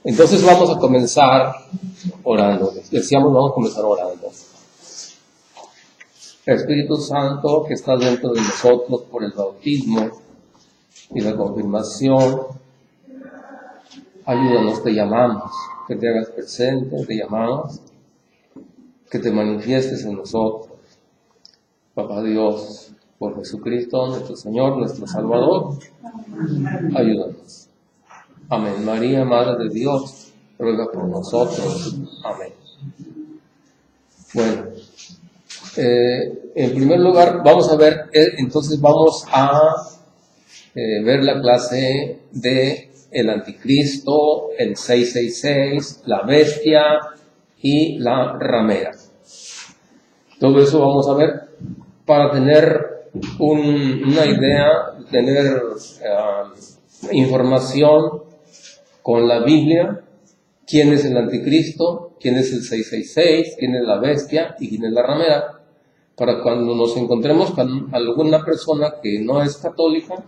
Entonces vamos a comenzar orando. Decíamos, vamos a comenzar orando. Espíritu Santo, que estás dentro de nosotros por el bautismo y la confirmación, ayúdanos, te llamamos, que te hagas presente, te llamamos, que te manifiestes en nosotros. Papá Dios, por Jesucristo, nuestro Señor, nuestro Salvador, ayúdanos. Amén. María, Madre de Dios, ruega por nosotros. Amén. Bueno, en primer lugar, vamos a ver, entonces vamos a ver la clase de el anticristo, el 666, la bestia y la ramera. Todo eso vamos a ver para tener una idea, tener información con la Biblia, quién es el anticristo, quién es el 666, quién es la bestia y quién es la ramera, para cuando nos encontremos con alguna persona que no es católica,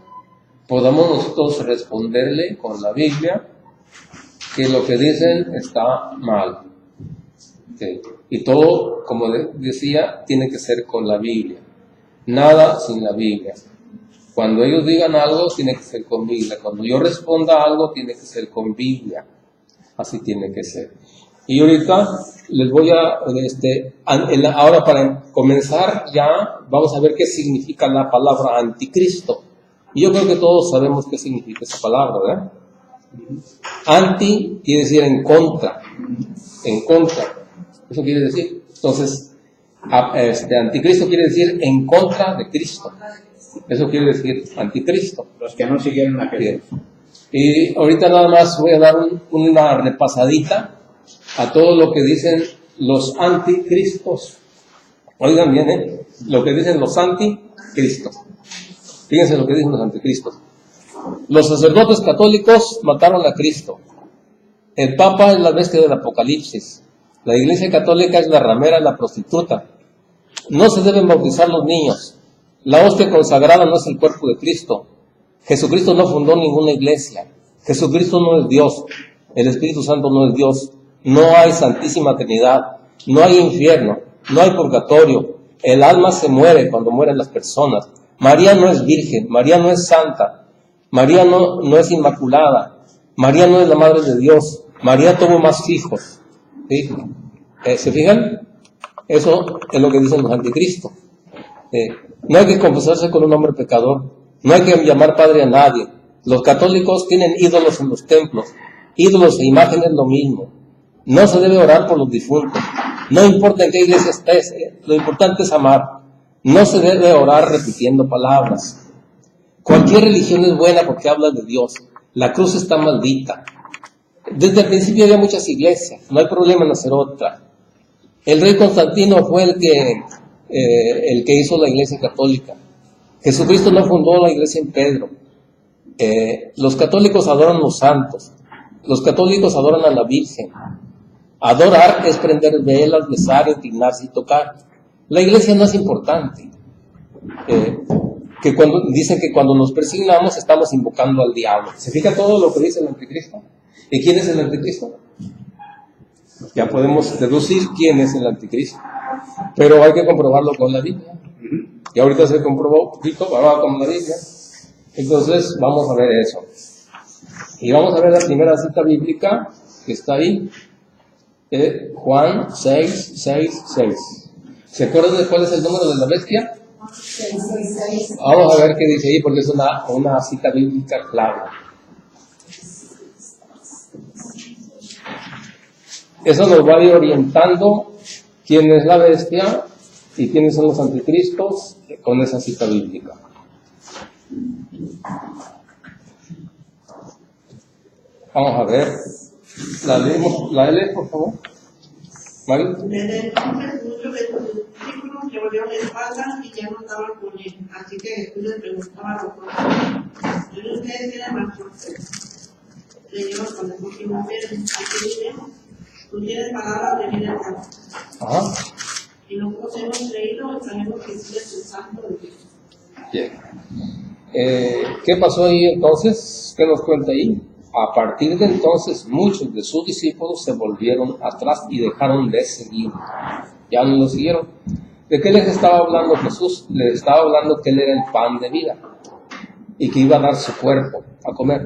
podamos nosotros responderle con la Biblia que lo que dicen está mal. ¿Sí? Y todo, como decía, tiene que ser con la Biblia. Nada sin la Biblia. Cuando ellos digan algo, tiene que ser con Biblia. Cuando yo responda algo, tiene que ser con Biblia. Así tiene que ser. Y ahorita les voy a, ahora para comenzar ya, vamos a ver qué significa la palabra anticristo. Y yo creo que todos sabemos qué significa esa palabra, ¿verdad? Anti quiere decir en contra. En contra. Eso quiere decir. Entonces, anticristo quiere decir en contra de Cristo. Eso quiere decir anticristo. Los que no siguieron a Jesús. Y ahorita nada más voy a dar una repasadita a todo lo que dicen los anticristos. Oigan bien, lo que dicen los anticristos. Fíjense lo que dicen los anticristos. Los sacerdotes católicos mataron a Cristo. El Papa es la bestia del Apocalipsis. La Iglesia Católica es la ramera, la prostituta. No se deben bautizar los niños. La hostia consagrada no es el cuerpo de Cristo. Jesucristo no fundó ninguna iglesia. Jesucristo no es Dios. El Espíritu Santo no es Dios. No hay Santísima Trinidad. No hay infierno. No hay purgatorio. El alma se muere cuando mueren las personas. María no es virgen. María no es santa. María no es inmaculada. María no es la madre de Dios. María tuvo más hijos. ¿Sí? ¿Se fijan? Eso es lo que dicen los anticristos. No hay que confesarse con un hombre pecador. No hay que llamar padre a nadie. Los católicos tienen ídolos en los templos. Ídolos e imágenes lo mismo. No se debe orar por los difuntos. No importa en qué iglesia estés, lo importante es amar. No se debe orar repitiendo palabras. Cualquier religión es buena porque habla de Dios. La cruz está maldita. Desde el principio había muchas iglesias. No hay problema en hacer otra. El rey Constantino fue el que hizo la iglesia católica. Jesucristo no fundó la iglesia en Pedro. Los católicos adoran a los santos. Los católicos adoran a la Virgen. Adorar es prender velas, besar, inclinarse y tocar. La iglesia no es importante. Dicen que cuando nos persignamos estamos invocando al diablo. ¿Se fija todo lo que dice el anticristo? ¿Y quién es el anticristo? Ya podemos deducir quién es el anticristo. Pero hay que comprobarlo con la Biblia. Y ahorita se comprobó un poquito, ahora con la Biblia. Entonces vamos a ver eso. Y vamos a ver la primera cita bíblica que está ahí. Juan 6:6:6. ¿Se acuerdan de cuál es el número de la bestia? 666. Vamos a ver qué dice ahí porque es una cita bíblica clave. Eso nos va a ir orientando quién es la bestia y quiénes son los anticristos con esa cita bíblica. Vamos a ver. La lees, por favor. ¿Vale? Desde entonces muchos de sus discípulos se volvieron de espaldas y ya no estaban con él. Así que Jesús les preguntaba a los otros: ¿quién de ustedes tiene más fuerte? Le digo con el último Pedro: aquí vivimos. Tú tienes palabras de vida eterna. Ajá. Y nosotros hemos creído y sabemos que sí es el santo de Dios. Bien. ¿Qué pasó ahí entonces? ¿Qué nos cuenta ahí? A partir de entonces, muchos de sus discípulos se volvieron atrás y dejaron de seguir. Ya no lo siguieron. ¿De qué les estaba hablando Jesús? Les estaba hablando que Él era el pan de vida y que iba a dar su cuerpo a comer.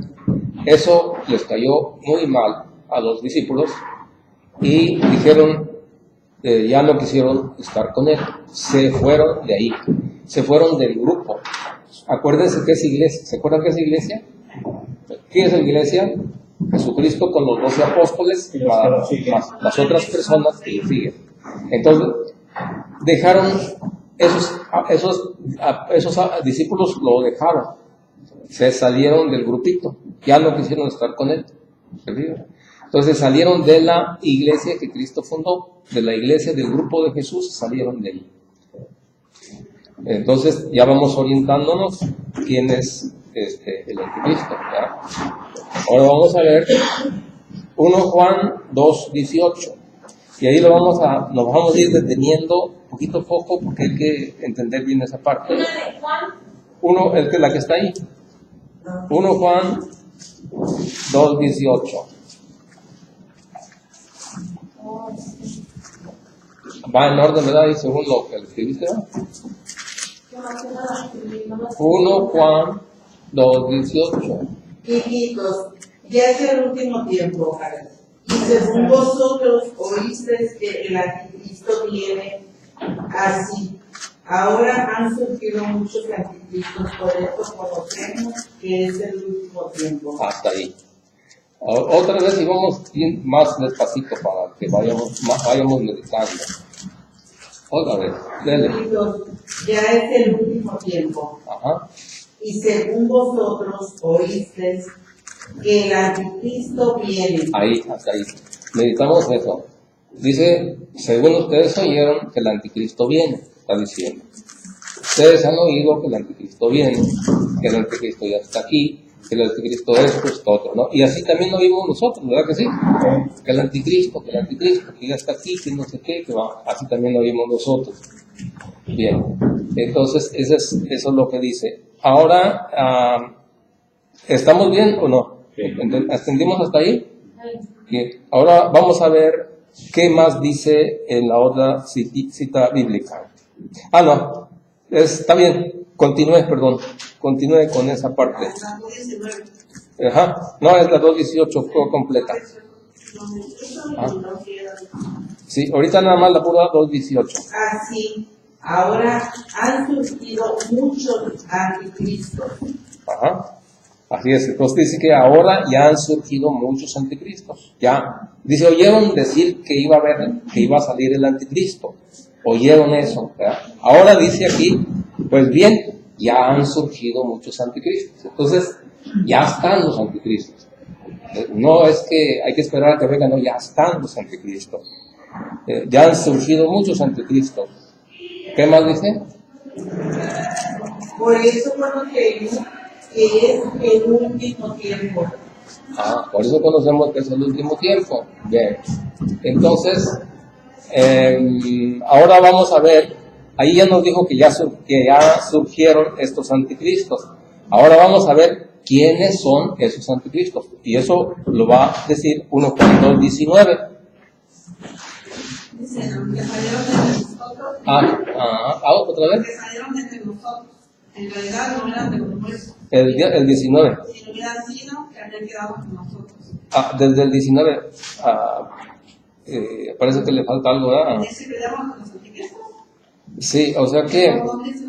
Eso les cayó muy mal a los discípulos y dijeron, ya no quisieron estar con Él. Se fueron de ahí, se fueron del grupo. Acuérdense que es iglesia. ¿Se acuerdan qué es iglesia? ¿Qué es la iglesia? Jesucristo con los 12 apóstoles más las otras personas que le siguen. Entonces, dejaron esos discípulos, lo dejaron, se salieron del grupito, ya no quisieron estar con Él. Entonces salieron de la iglesia que Cristo fundó, de la iglesia del grupo de Jesús, salieron de ahí. Entonces ya vamos orientándonos quién es el anticristo, ¿ya? Ahora vamos a ver 1 Juan 2:18 y ahí nos vamos a ir deteniendo poquito a poco porque hay que entender bien esa parte. La que está ahí, 1 Juan 2:18. Va en orden, ¿verdad? Y según lo que le escribiste, ¿verdad? 1 Juan 2:18. Hijitos, ya es el último tiempo, y según vosotros oísteis que el anticristo viene, así. Ahora han surgido muchos anticristos, por eso conocemos que es el último tiempo. Hasta ahí. Otra vez y vamos más despacito para que vayamos meditando. Otra vez, dele. Hijitos, ya es el último tiempo. Ajá. Y según vosotros oísteis que el anticristo viene. Ahí, hasta ahí. Meditamos eso. Dice, según ustedes oyeron que el anticristo viene, está diciendo. Ustedes han oído que el anticristo viene, que el anticristo ya está aquí, que el anticristo esto, otro, ¿no? Y así también lo vimos nosotros, ¿verdad que sí? Que el anticristo, que ya está aquí, que no sé qué, que va. Así también lo vimos nosotros. Bien, entonces eso es lo que dice. Ahora, ¿estamos bien o no? ¿Entendimos hasta ahí? Bien, ahora vamos a ver qué más dice en la otra cita bíblica. No, está bien, continúe con esa parte. Ajá, no, es la 2:18 completa. Sí, ahorita nada más la pura 2:18. Así, ahora han surgido muchos anticristos. Ajá. Así es, entonces dice que ahora ya han surgido muchos anticristos. Ya. Dice, oyeron decir que iba a salir el anticristo. Oyeron eso, ¿verdad? Ahora dice aquí, pues bien, ya han surgido muchos anticristos. Entonces, ya están los anticristos. No es que hay que esperar a que vengan, no, ya están los anticristos. Ya han surgido muchos anticristos. ¿Qué más dice? Por eso conocemos que es el último tiempo. Por eso conocemos que es el último tiempo. Bien. Entonces, ahora vamos a ver, ahí ya nos dijo que ya surgieron estos anticristos. Ahora vamos a ver quiénes son esos anticristos. Y eso lo va a decir 1 Juan 2:19. Dice, que salieron de nosotros. ¿Otra vez? Que salieron de entre nosotros. En realidad no eran de los nuestros. El 19. Si no hubieran sido, que habrían quedado con nosotros. Desde el 19. Parece que le falta algo, ¿verdad? ¿Es que peleamos con los anticristos? Sí, o sea que ¿Cómo es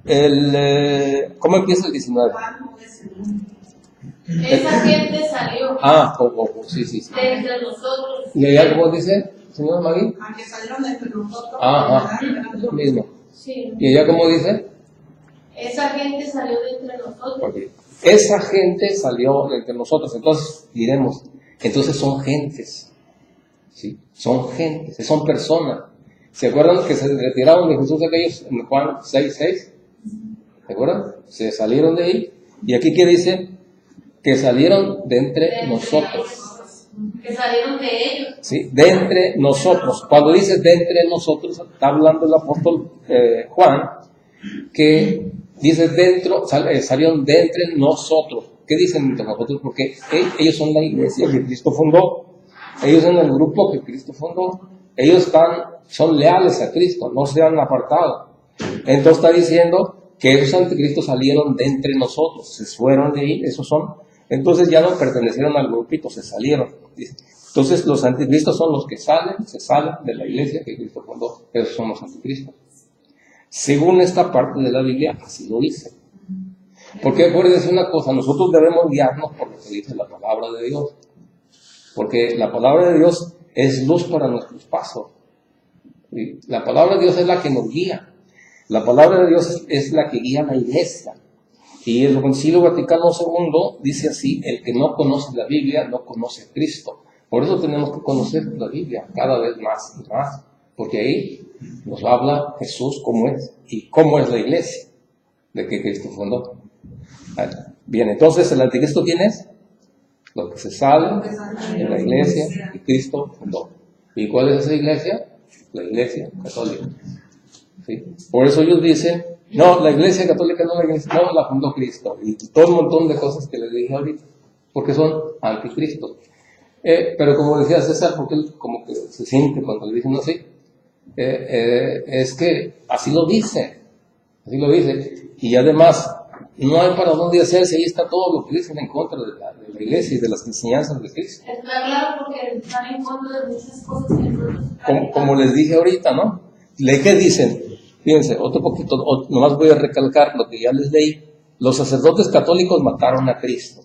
19? ¿cómo empieza el 19? ¿Cómo es 19? Esa gente salió Sí. de entre nosotros. ¿Y allá cómo dice, señora Magui? Aunque salieron de entre nosotros. Lo mismo. Sí. ¿Y allá cómo dice? Esa gente salió de entre nosotros. Okay. Esa gente salió de entre nosotros. Entonces diremos, entonces son gentes. ¿Sí? Son gentes, son personas. ¿Se acuerdan que se retiraron de Jesús aquellos en Juan 6:6? ¿Se acuerdan? Se salieron de ahí. Y aquí que dice que salieron de entre nosotros. Que salieron de ellos. ¿Sí? De entre nosotros. Cuando dice de entre nosotros, está hablando el apóstol Juan, que dice salieron de entre nosotros. ¿Qué dicen de nosotros? Porque ellos son la iglesia que Cristo fundó. Ellos son el grupo que Cristo fundó. Ellos son leales a Cristo, no se han apartado. Entonces está diciendo que esos anticristos salieron de entre nosotros, se fueron de ahí, esos son. Entonces ya no pertenecieron al grupito, se salieron. Entonces los anticristos son los que se salen de la iglesia que Cristo fundó. Esos son los anticristos. Según esta parte de la Biblia, así lo dice. Porque acuérdense una cosa, nosotros debemos guiarnos por lo que dice la palabra de Dios. Porque la palabra de Dios es luz para nuestros pasos. ¿Sí? La palabra de Dios es la que nos guía. La palabra de Dios es la que guía a la iglesia. Y el Concilio Vaticano II dice así: el que no conoce la Biblia no conoce a Cristo. Por eso tenemos que conocer la Biblia cada vez más y más. Porque ahí nos habla Jesús cómo es y cómo es la iglesia de que Cristo fundó. Bien, entonces el anticristo, ¿quién es? Lo que se sale de la iglesia que Cristo fundó. ¿Y cuál es esa iglesia? La iglesia católica. ¿Sí? Por eso ellos dicen, no, la iglesia católica no la fundó Cristo. Y todo un montón de cosas que les dije ahorita, porque son anticristos. Pero como decía César, porque él como que se siente cuando le dicen así, es que así lo dice. Y además, no hay para dónde hacerse, ahí está todo lo que dicen en contra de la iglesia y de las enseñanzas de Cristo. Está claro, porque están en contra de muchas cosas que nosotros... Como les dije ahorita, ¿no? ¿Qué dicen? Fíjense, otro poquito, nomás voy a recalcar lo que ya les leí. Los sacerdotes católicos mataron a Cristo.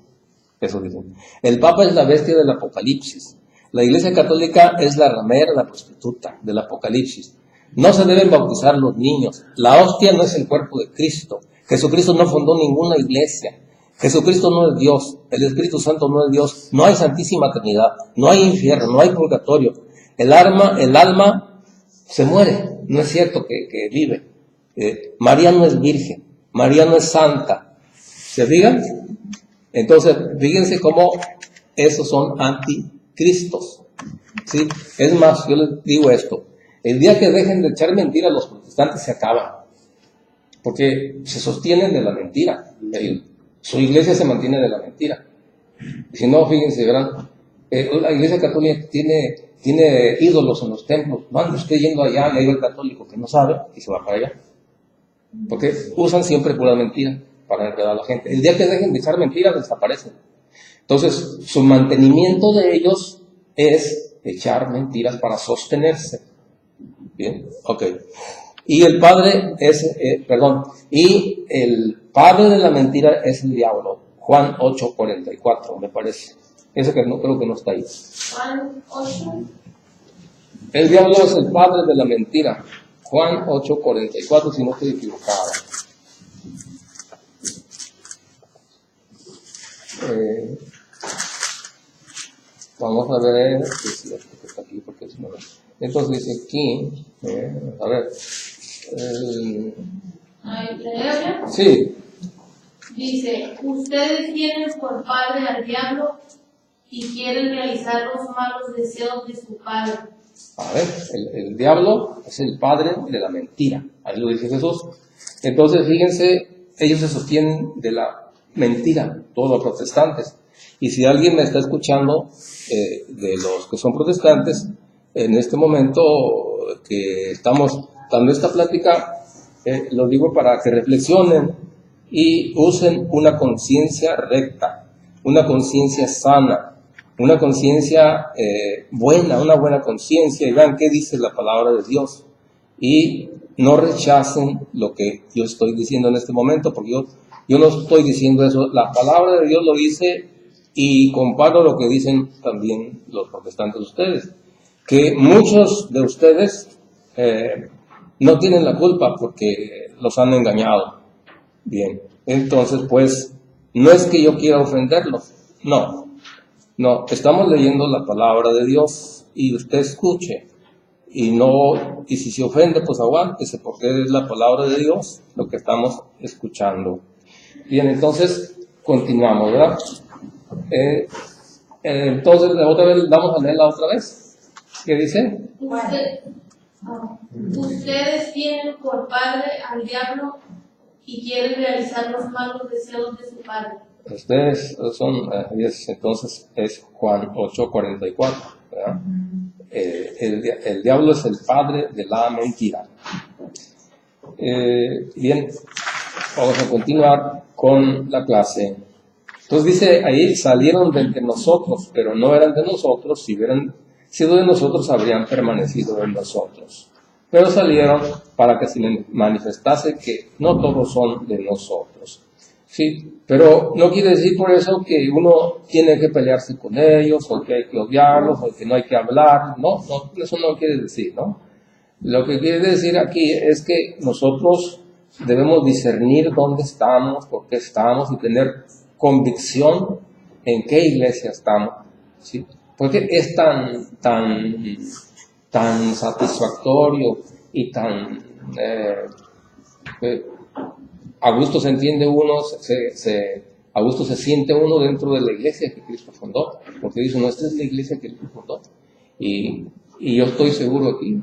Eso dicen. El Papa es la bestia del Apocalipsis. La Iglesia Católica es la ramera, la prostituta del Apocalipsis. No se deben bautizar los niños. La hostia no es el cuerpo de Cristo. Jesucristo no fundó ninguna iglesia. Jesucristo no es Dios. El Espíritu Santo no es Dios. No hay Santísima Trinidad. No hay infierno. No hay purgatorio. El alma se muere. No es cierto que vive. María no es virgen. María no es santa. ¿Se fijan? Entonces, fíjense cómo esos son anticristos. ¿Sí? Es más, yo les digo esto. El día que dejen de echar mentiras, los protestantes se acaban. Porque se sostienen de la mentira. Su iglesia se mantiene de la mentira. Si no, fíjense, verán, la iglesia católica tiene ídolos en los templos. No ande usted yendo allá y hay el católico que no sabe y se va para allá. Porque usan siempre pura mentira para enredar a la gente. El día que dejen de echar mentiras, desaparecen. Entonces, su mantenimiento de ellos es echar mentiras para sostenerse. Bien, ok. Y el padre y el padre de la mentira es el diablo. Juan 8:44, me parece. Ese que no creo que no está ahí. Juan 8. El diablo es el padre de la mentira. Juan 8:44, si no estoy equivocado. Vamos a ver si está aquí, porque si no. Entonces dice aquí, a ver. Sí. Dice, ustedes tienen por padre al diablo y quieren realizar los malos deseos de su padre. A ver, el diablo es el padre de la mentira. Ahí lo dice Jesús. Entonces, fíjense, ellos se sostienen de la mentira, todos los protestantes. Y si alguien me está escuchando, de los que son protestantes, en este momento que estamos dando esta plática, lo digo para que reflexionen y usen una conciencia recta, una conciencia sana, una conciencia buena, una buena conciencia, y vean qué dice la palabra de Dios. Y no rechacen lo que yo estoy diciendo en este momento, porque yo no estoy diciendo eso. La palabra de Dios lo dice, y comparo lo que dicen también los protestantes de ustedes, que muchos de ustedes no tienen la culpa porque los han engañado. Bien, entonces pues no es que yo quiera ofenderlos, no, estamos leyendo la palabra de Dios y usted escuche, y si se ofende, pues aguántese, porque es la palabra de Dios lo que estamos escuchando. Bien, entonces continuamos, ¿verdad? Entonces otra vez, vamos a leerla otra vez. ¿Qué dice? Ustedes tienen por padre al diablo y quieren realizar los malos deseos de su padre. Ustedes son, entonces es Juan 8:44, ¿verdad? El diablo es el padre de la mentira. Bien, vamos a continuar con la clase. Entonces dice ahí, salieron de entre nosotros, pero no eran de nosotros. Si hubieran sido de nosotros, habrían permanecido en nosotros. Pero salieron para que se manifestase que no todos son de nosotros. Sí, pero no quiere decir por eso que uno tiene que pelearse con ellos, o que hay que odiarlos, o que no hay que hablar. No, eso no quiere decir, ¿no? Lo que quiere decir aquí es que nosotros debemos discernir dónde estamos, por qué estamos, y tener convicción en qué iglesia estamos, ¿sí? Porque es tan satisfactorio y tan a gusto se entiende uno, a gusto se siente uno dentro de la iglesia que Cristo fundó, porque dice, no, esta es la iglesia que Cristo fundó, y yo estoy seguro aquí,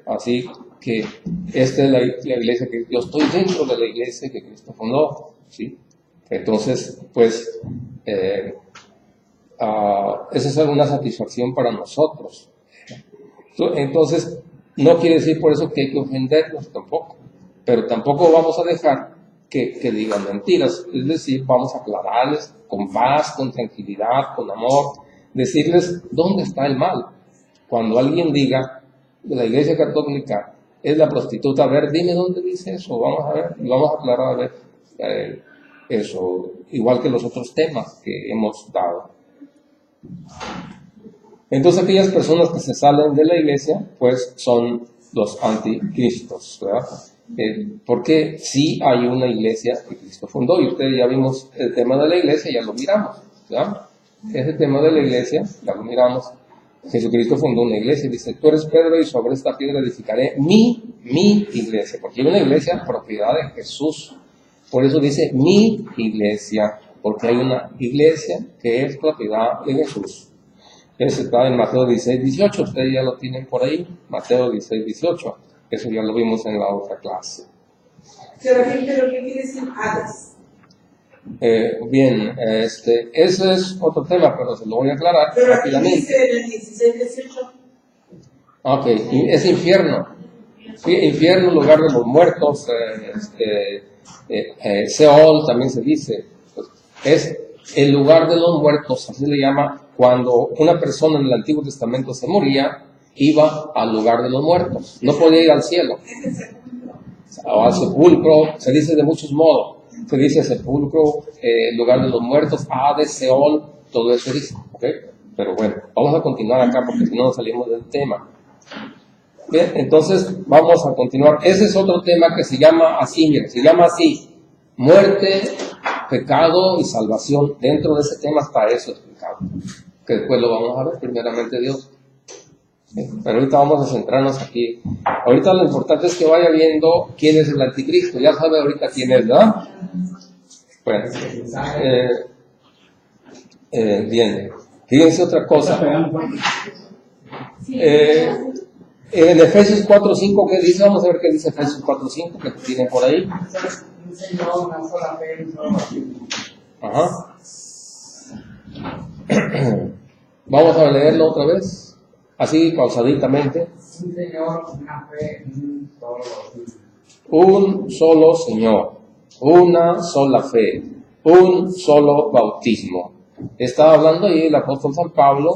así que esta es la iglesia que yo estoy dentro de la iglesia que Cristo fundó, ¿sí? Entonces, pues, esa es alguna satisfacción para nosotros. Entonces, no quiere decir por eso que hay que ofenderlos tampoco, pero tampoco vamos a dejar que digan mentiras, es decir, vamos a aclararles con paz, con tranquilidad, con amor, decirles dónde está el mal. Cuando alguien diga, la iglesia católica es la prostituta, a ver, dime dónde dice eso, vamos a ver, y vamos a aclarar a ver eso, igual que los otros temas que hemos dado. Entonces aquellas personas que se salen de la iglesia, pues son los anticristos, ¿verdad? Porque sí hay una iglesia que Cristo fundó, y ustedes ya vimos el tema de la iglesia, ya lo miramos, ¿verdad? Ese tema de la iglesia, ya lo miramos. Jesucristo fundó una iglesia, dice, tú eres Pedro y sobre esta piedra edificaré mi iglesia, porque hay una iglesia propiedad de Jesús, por eso dice mi iglesia, porque hay una iglesia que es propiedad de Jesús. Eso está en Mateo 16:18, ustedes ya lo tienen por ahí, Mateo 16:18, eso ya lo vimos en la otra clase. Pero ¿qué quiere decir Hades? Bien, ese es otro tema, pero se lo voy a aclarar Pero aquí rápidamente. dice en el 16:18. Ok, es infierno. Sí, infierno, lugar de los muertos, Seol también se dice. Pues, es el lugar de los muertos, así le llama, cuando una persona en el Antiguo Testamento se moría, iba al lugar de los muertos. No podía ir al cielo. O al sepulcro, se dice de muchos modos. Se dice sepulcro, lugar de los muertos, Hades, Seol, todo eso se dice. ¿Okay? Pero bueno, vamos a continuar acá porque si no nos salimos del tema. Bien, entonces vamos a continuar. Ese es otro tema que se llama así, mire, se llama así: muerte, pecado y salvación. Dentro de ese tema está eso explicado, que después lo vamos a ver, primeramente Dios. Pero ahorita vamos a centrarnos aquí. Ahorita lo importante es que vaya viendo quién es el anticristo. Ya sabe ahorita quién es, ¿verdad? Bueno, bien. Fíjense otra cosa. En Efesios 4:5, ¿qué dice? Vamos a ver qué dice Efesios 4:5, que tienen por ahí. Un Señor, una sola fe, un solo bautismo. Ajá. Vamos a leerlo otra vez, así pausaditamente. Un Señor, una fe, un solo bautismo. Un solo Señor, una sola fe, un solo bautismo. Está hablando ahí el apóstol San Pablo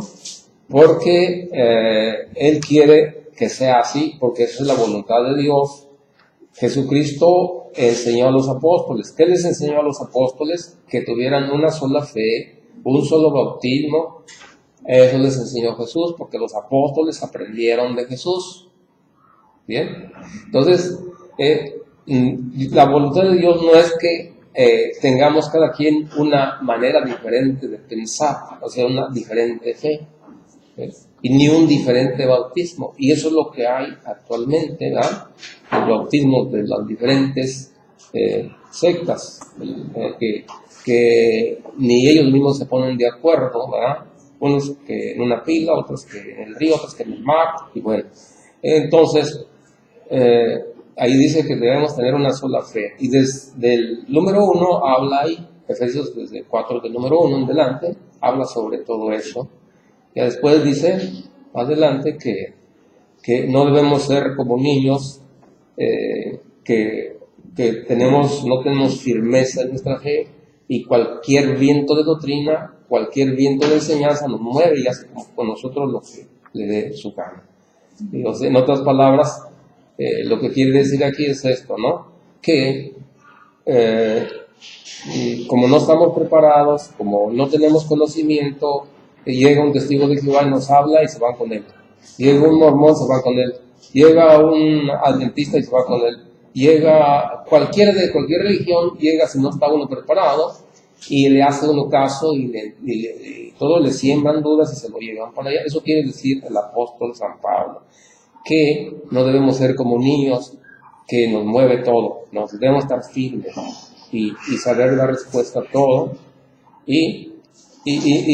porque él quiere que sea así, porque esa es la voluntad de Dios. Jesucristo enseñó a los apóstoles. ¿Qué les enseñó a los apóstoles? Que tuvieran una sola fe, un solo bautismo. Eso les enseñó Jesús, porque los apóstoles aprendieron de Jesús. Bien, entonces la voluntad de Dios no es que tengamos cada quien una manera diferente de pensar, o sea, una diferente fe, y ni un diferente bautismo. Y eso es lo que hay actualmente, ¿verdad? Los bautismos de las diferentes sectas, que ni ellos mismos se ponen de acuerdo, ¿verdad? Unos que en una pila, otros que en el río, otros que en el mar, y bueno. Entonces, ahí dice que debemos tener una sola fe. Y desde el número 1 habla ahí Efesios desde 4 del número 1 en adelante, habla sobre todo eso. Y después dice, adelante, que no debemos ser como niños, que no tenemos firmeza en nuestra fe, y cualquier viento de doctrina, cualquier viento de enseñanza nos mueve y hace con nosotros lo que le dé su gana. Y, o sea, en otras palabras, lo que quiere decir aquí es esto, ¿no? Que como no estamos preparados, como no tenemos conocimiento, llega un testigo de Jehová y nos habla y se van con él. Llega un mormón, se va con él. Llega un adventista y se va con él. Llega cualquiera de cualquier religión, llega si no está uno preparado y le hace uno caso y todos le siembran dudas y se lo llevan para allá. Eso quiere decir el apóstol San Pablo, que no debemos ser como niños que nos mueve todo, nos debemos estar firmes y saber dar respuesta a todo y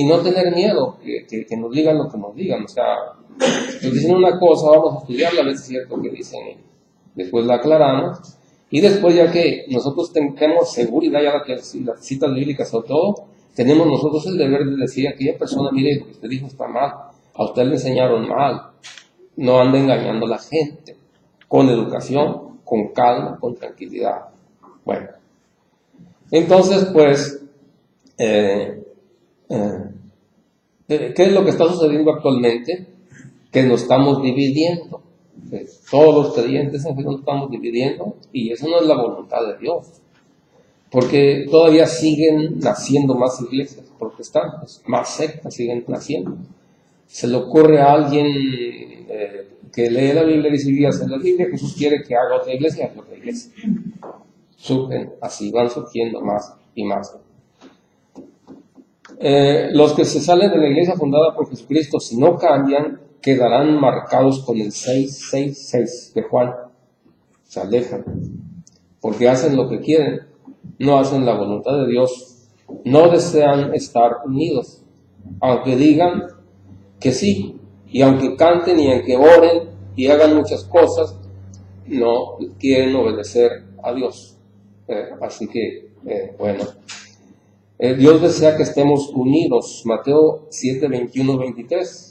no tener miedo que nos digan lo que nos digan. O sea, nos dicen una cosa, vamos a estudiarla, a ver si es cierto que dicen, después la aclaramos, y después ya que nosotros tenemos seguridad, ya que las citas bíblicas sobre todo, tenemos nosotros el deber de decir a aquella persona, mire, lo que usted dijo está mal, a usted le enseñaron mal, no ande engañando a la gente, con educación, con calma, con tranquilidad. Bueno, entonces pues, ¿qué es lo que está sucediendo actualmente? Que nos estamos dividiendo. Todos los creyentes en fe nos estamos dividiendo y eso no es la voluntad de Dios, porque todavía siguen naciendo más iglesias protestantes, más sectas siguen naciendo. Se le ocurre a alguien que lee la Biblia y dice, voy a hacer la Biblia, Jesús quiere que haga otra iglesia, haga otra iglesia. Surgen, así van surgiendo más y más. Los que se salen de la iglesia fundada por Jesucristo, si no cambian, quedarán marcados con el 666 de Juan. Se alejan, porque hacen lo que quieren, no hacen la voluntad de Dios, no desean estar unidos, aunque digan que sí, y aunque canten y aunque oren y hagan muchas cosas, no quieren obedecer a Dios. Así que, bueno, Dios desea que estemos unidos. Mateo 7, 21, 23.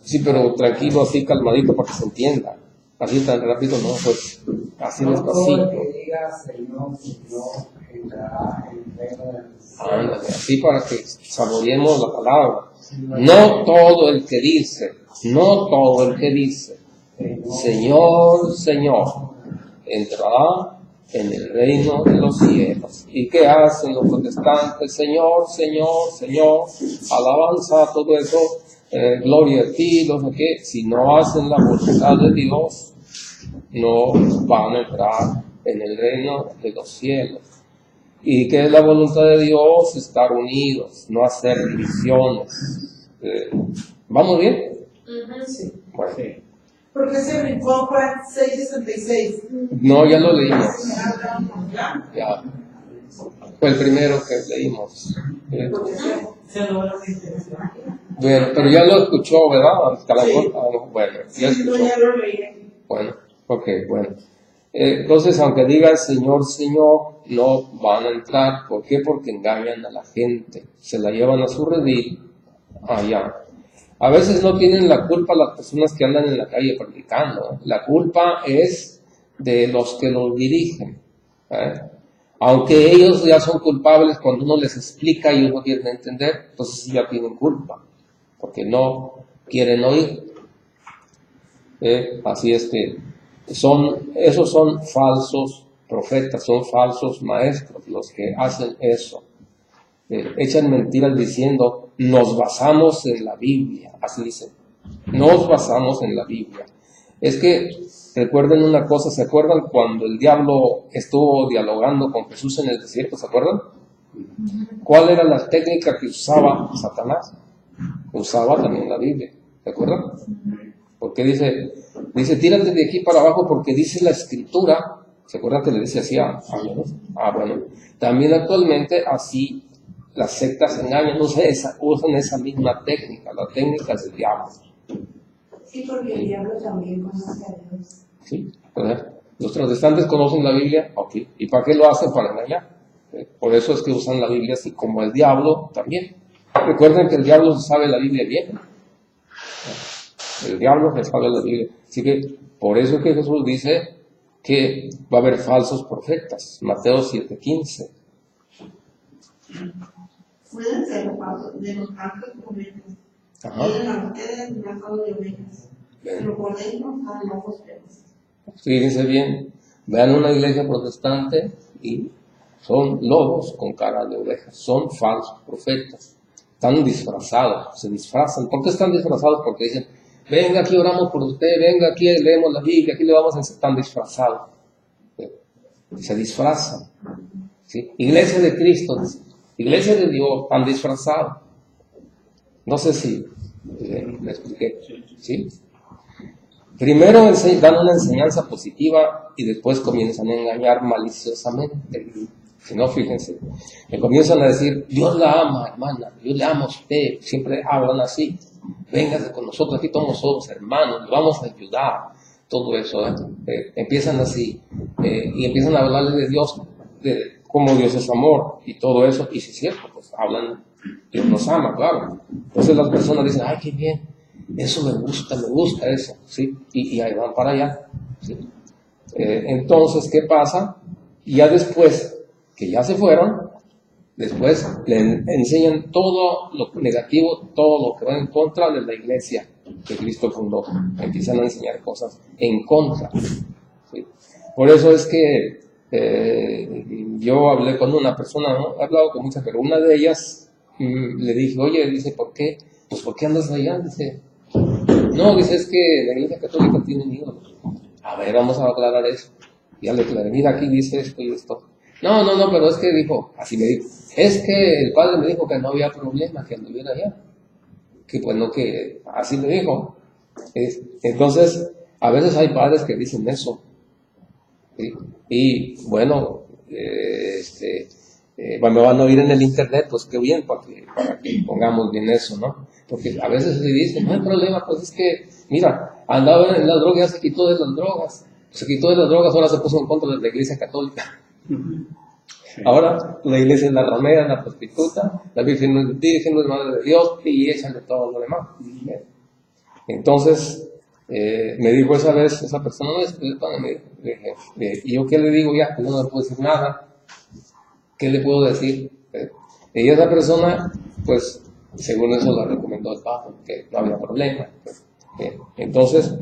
Sí, pero tranquilo, así calmadito para que se entienda. Así tan rápido, no, pues así despacito. Ándale, así para que saboreemos la palabra. No todo el que dice, Señor, Señor, entrará en el reino de los cielos. ¿Y qué hacen los protestantes? Señor, Señor, Señor, alabanza, todo eso, gloria a ti, no sé qué. Si no hacen la voluntad de Dios, no van a entrar en el reino de los cielos. ¿Y qué es la voluntad de Dios? Estar unidos, no hacer divisiones. ¿Vamos bien? Sí. Bueno. ¿Por qué se brincó Juan 6:66? No, ya lo leímos. Ya. Fue el primero que leímos. Bueno, pero ya lo escuchó, ¿verdad? Sí. Bueno, ya Sí, no, escuchó. ya lo leí. Bueno, ok, bueno. Entonces, aunque digan Señor, Señor, no van a entrar. ¿Por qué? Porque engañan a la gente. Se la llevan a su redil allá. A veces no tienen la culpa las personas que andan en la calle predicando. La culpa es de los que los dirigen. Aunque ellos ya son culpables, cuando uno les explica y ellos no quieren entender, entonces ya tienen culpa, porque no quieren oír. Así es que esos son falsos profetas, son falsos maestros los que hacen eso. Echan mentiras diciendo, nos basamos en la Biblia, así dicen, nos basamos en la Biblia. Es que recuerden una cosa, ¿se acuerdan cuando el diablo estuvo dialogando con Jesús en el desierto? ¿Se acuerdan? ¿Cuál era la técnica que usaba Satanás? Usaba también la Biblia, ¿se acuerdan? Porque dice, tírate de aquí para abajo porque dice la Escritura. ¿Se acuerdan que le dice así a Dios? Bueno, también actualmente así las sectas engañan, usan esa misma técnica, la técnica del diablo. Sí, porque el diablo también conoce a Dios. ¿Sí? ¿Verdad? Los protestantes conocen la Biblia, ok. ¿Y para qué lo hacen? Para engañar. Por eso es que usan la Biblia así como el diablo también. Recuerden que el diablo sabe la Biblia bien. El diablo se sabe la Biblia. Así que por eso que Jesús dice que va a haber falsos profetas. Mateo 7:15. Pueden ser de los falsos profetas. Vienen a ustedes disfrazados de ovejas, pero por dentro son lobos feroces. Fíjense bien, vean una iglesia protestante y son lobos con cara de ovejas, son falsos profetas, están disfrazados, se disfrazan. ¿Por qué están disfrazados? Porque dicen, venga aquí oramos por usted, venga aquí leemos la Biblia, aquí le vamos a... Están disfrazados, se disfrazan, ¿sí? Iglesia de Cristo, iglesia de Dios, están disfrazados. No sé si me expliqué, ¿sí? Primero dan una enseñanza positiva y después comienzan a engañar maliciosamente. Si no, fíjense, le comienzan a decir, Dios la ama, hermana, Dios le ama a usted. Siempre hablan así, véngase con nosotros, aquí todos somos hermanos, le vamos a ayudar. Todo eso, empiezan así, y empiezan a hablarle de Dios, de cómo Dios es amor y todo eso. Y si es cierto, pues hablan, Dios nos ama, claro. Entonces las personas dicen, ay, qué bien. Eso me gusta eso, ¿sí? Y ahí van para allá, ¿sí? Entonces, ¿qué pasa? Ya después que ya se fueron, después le enseñan todo lo negativo, todo lo que va en contra de la iglesia que Cristo fundó. Empiezan a enseñar cosas en contra, ¿sí? Por eso es que yo hablé con una persona, ¿no? He hablado con muchas, pero una de ellas le dije, oye, dice, ¿por qué? Pues, ¿por qué andas allá? Dice, no, dice, es que la iglesia católica tiene ídolos. A ver, vamos a aclarar eso. Ya le aclaré, mira, aquí dice esto y esto. No, pero es que dijo, así me dijo, es que el padre me dijo que no había problema que anduviera allá. Que pues no, que así me dijo. Entonces, a veces hay padres que dicen eso. ¿Sí? Y bueno, me van a oír en el internet, pues qué bien, para que pongamos bien eso, ¿no? Porque a veces se dicen, no hay problema, pues es que, mira, andaba en las drogas, ya se quitó de las drogas. Se quitó de las drogas, ahora se puso en contra de la iglesia católica. Ahora la iglesia es la ramera, la prostituta, la virgen no es madre de Dios, y échale todo lo demás. Entonces, me dijo esa vez, esa persona, me dije, ¿y yo qué le digo ya? Yo no le puedo decir nada. ¿Qué le puedo decir? Y esa persona, pues, según eso la recomendó el Papa, que no había problema. Entonces,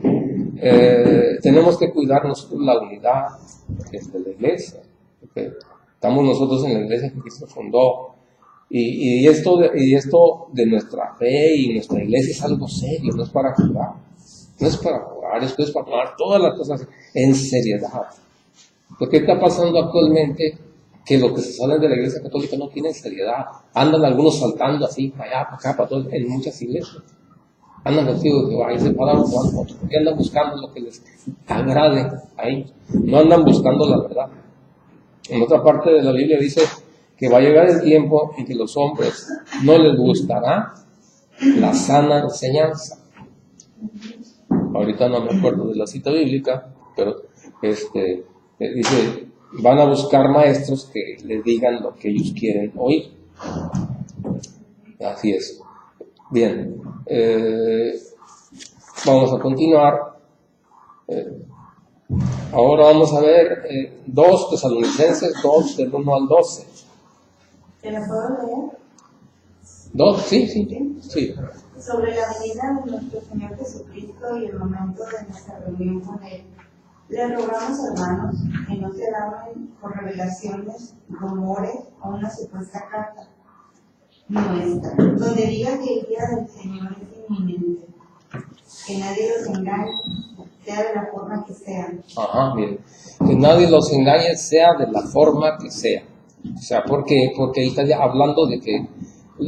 tenemos que cuidarnos de la unidad de la iglesia. Estamos nosotros en la iglesia que Cristo fundó. Y esto de nuestra fe y nuestra iglesia es algo serio, no es para jugar. No es para jugar, esto es para tomar todas las cosas en seriedad. Lo que está pasando actualmente, que los que se salen de la iglesia católica no tienen seriedad. Andan algunos saltando así, para allá, para acá, para todo, en muchas iglesias. Andan contigo que ahí se paran con otros, porque andan buscando lo que les agrade ahí. No andan buscando la verdad. En otra parte de la Biblia dice que va a llegar el tiempo en que los hombres no les gustará la sana enseñanza. Ahorita no me acuerdo de la cita bíblica, pero dice, van a buscar maestros que les digan lo que ellos quieren oír. Así es. Bien, vamos a continuar. Ahora vamos a ver 2 Tesalonicenses 2 del 1 al 12. ¿Te la puedo leer? 2, sí. Sobre la venida de nuestro Señor Jesucristo y el momento de nuestra reunión con Él, les rogamos, hermanos, que no se laven por revelaciones, rumores o una supuesta carta nuestra, donde diga que el día del Señor es inminente, que nadie los engañe, sea de la forma que sea. Bien. Que nadie los engañe, sea de la forma que sea. O sea, porque ahí está ya hablando de que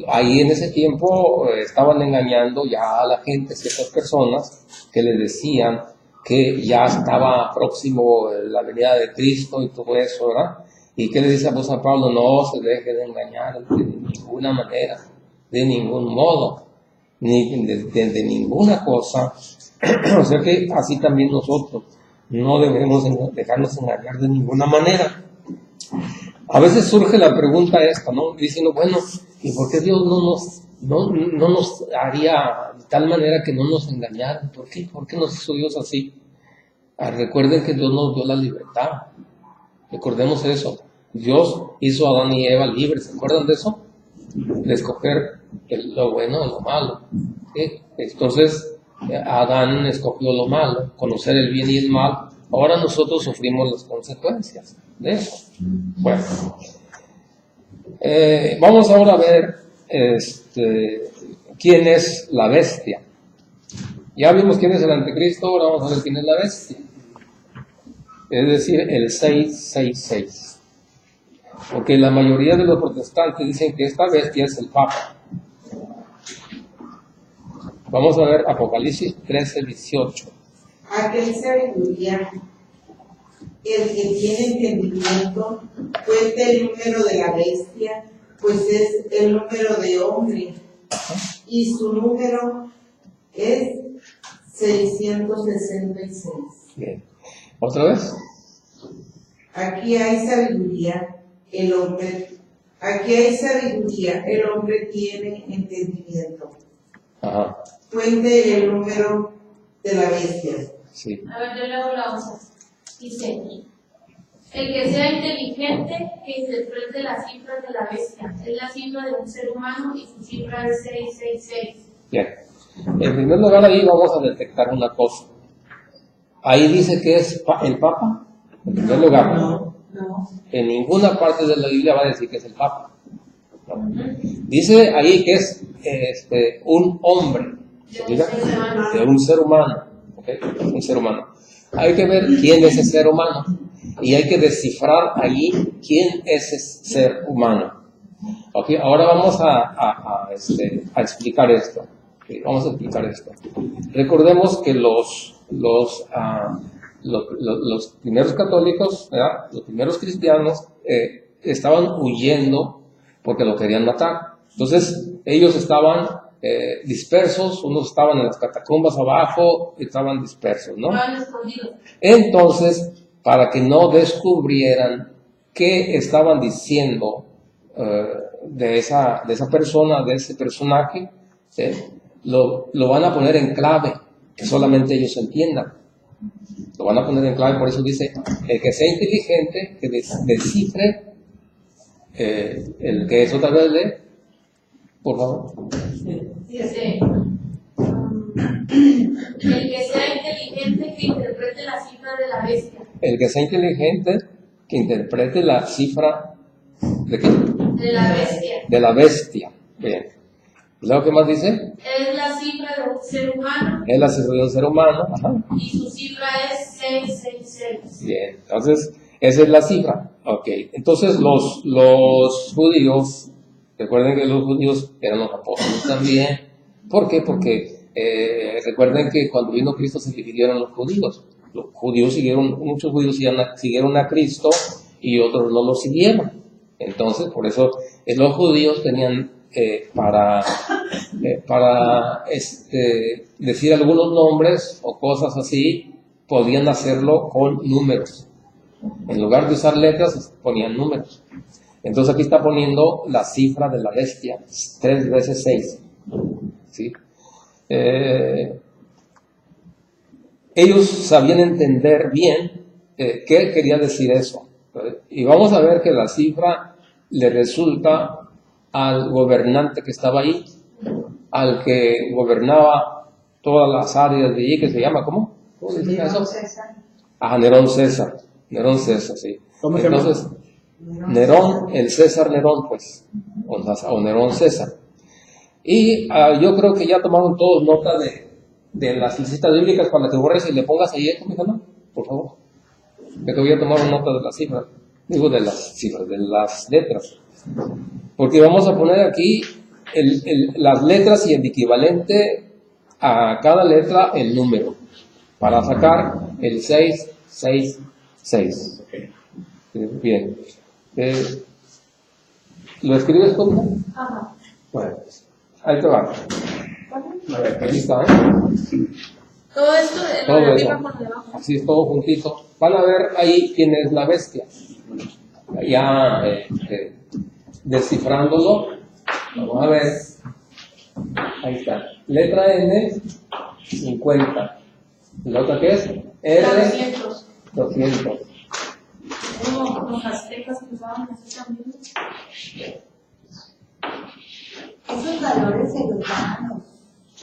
ahí en ese tiempo estaban engañando ya a la gente, ciertas personas que les decían que ya estaba próximo la venida de Cristo y todo eso, ¿verdad? ¿Y qué le dice a San Pablo? No se deje de engañar de ninguna manera, de ningún modo, ni de ninguna cosa, O sea que así también nosotros no debemos dejarnos engañar de ninguna manera. A veces surge la pregunta esta, ¿no? Diciendo, bueno, ¿y por qué Dios no nos haría de tal manera que no nos engañaran? ¿Por qué? ¿Por qué nos hizo Dios así? Recuerden que Dios nos dio la libertad. Recordemos eso. Dios hizo a Adán y Eva libres. ¿Se acuerdan de eso? De escoger lo bueno o lo malo. ¿Sí? Entonces, Adán escogió lo malo, conocer el bien y el mal. Ahora nosotros sufrimos las consecuencias de eso. Bueno, vamos ahora a ver quién es la bestia. Ya vimos quién es el anticristo, ahora vamos a ver quién es la bestia. Es decir, el 666. Porque la mayoría de los protestantes dicen que esta bestia es el Papa. Vamos a ver Apocalipsis 13:18. Aquel sabiduría, el que tiene entendimiento, cuenta el número de la bestia, pues es el número de hombre, y su número es 666. Bien. ¿Otra vez? Aquí hay sabiduría, el hombre tiene entendimiento. Ajá. Cuente el número de la bestia. Sí. A ver, yo leo la otra. Dice, el que sea inteligente, que interprete las cifras de la bestia. Es la cifra de un ser humano y su cifra es 666. Bien. En primer lugar, ahí vamos a detectar una cosa. Ahí dice que es el Papa. En primer lugar, No. en ninguna parte de la Biblia va a decir que es el Papa. No. Dice ahí que es un hombre, de un ser humano. ¿Okay? Un ser humano. Hay que ver quién es ese ser humano y hay que descifrar allí quién es ese ser humano. Okay, ahora vamos a explicar esto. Okay, vamos a explicar esto. Recordemos que los primeros católicos, ¿verdad? Los primeros cristianos estaban huyendo porque lo querían matar. Entonces ellos estaban dispersos, unos estaban en las catacumbas abajo, estaban dispersos, ¿no? Entonces, para que no descubrieran qué estaban diciendo de esa persona, de ese personaje, ¿sí? Lo van a poner en clave, que solamente ellos entiendan. Lo van a poner en clave, por eso dice, el que sea inteligente, que descifre el que es otra vez de, por favor. Dice, el que sea inteligente, que interprete la cifra de la bestia. El que sea inteligente, que interprete la cifra de qué? De la bestia. De la bestia. Bien. ¿Y luego qué más dice? Es la cifra de un ser humano. Es la cifra de un ser humano. Ajá. Y su cifra es 666. Bien, entonces esa es la cifra. Ok, entonces los judíos, recuerden que los judíos eran los apóstoles también. ¿Por qué? Porque recuerden que cuando vino Cristo se dividieron los judíos. Los judíos muchos judíos siguieron a Cristo y otros no lo siguieron. Entonces, por eso los judíos tenían para decir algunos nombres o cosas así, podían hacerlo con números. En lugar de usar letras, ponían números. Entonces aquí está poniendo la cifra de la bestia, 3 veces 6. ¿Sí? Ellos sabían entender bien qué quería decir eso. Y vamos a ver que la cifra le resulta al gobernante que estaba ahí, al que gobernaba todas las áreas de allí, que se llama, ¿cómo se dice eso? César. Ah, Nerón César, sí. ¿Cómo se llama? Entonces, Nerón, el César Nerón, pues, o Nerón César. Y yo creo que ya tomaron todos nota de las citas bíblicas para que borres y le pongas ahí esto, ¿no? Por favor. Ya que voy a tomar nota de las cifras, de las letras. Porque vamos a poner aquí las letras y el equivalente a cada letra el número, para sacar el 666. Bien. ¿Lo escribes tú? Ajá. Bueno, ahí te va. A ver, aquí está, Todo esto es Todo lo de eso. arriba con debajo. Así es, todo juntito. Van a ver ahí quién es la bestia. Ya descifrándolo, vamos a ver. Ahí está. Letra N, 50. ¿La otra qué es? R, 200. Como los aztecas que usaban así también. Esos valores se los dan los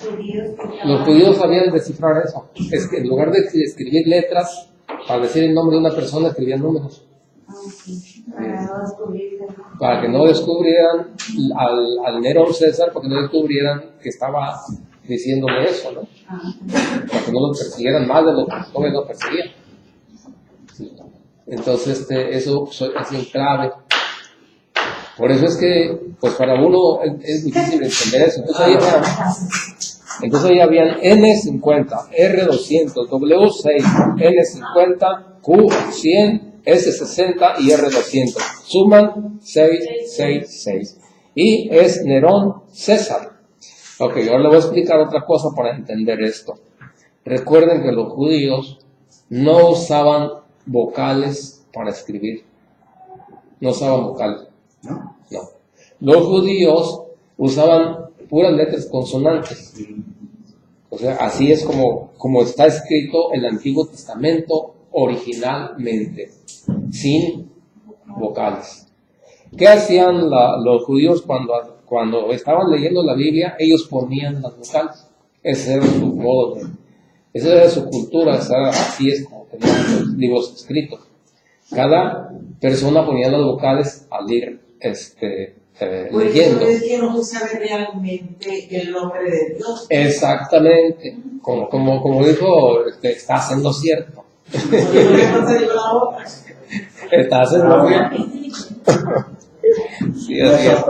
judíos. Los judíos sabían descifrar eso. Es que en lugar de escribir letras, para decir el nombre de una persona, escribían números. Para no descubrirse. Para que no descubrieran al Nerón César, porque no descubrieran que estaba diciéndole eso, ¿no? Para que no lo persiguieran más de lo que lo perseguían. Sí. Entonces, eso es bien clave. Por eso es que, pues para uno es difícil entender eso. Entonces ahí habían N50, R200, W6, N50, Q100, S60 y R200. Suman 666. Y es Nerón César. Ok, ahora le voy a explicar otra cosa para entender esto. Recuerden que los judíos no usaban vocales para escribir. No usaban vocales. No. Los judíos usaban puras letras consonantes. O sea, así es como está escrito el Antiguo Testamento originalmente, sin vocales. ¿Qué hacían los judíos cuando estaban leyendo la Biblia? Ellos ponían las vocales. Ese era su modo esa era su cultura, así es como tenían los libros escritos. Cada persona ponía las vocales al ir leyendo. Por eso es que no se sabe realmente el nombre de Dios. Exactamente, como dijo, está haciendo cierto. Está haciendo cierto. Sí, así es.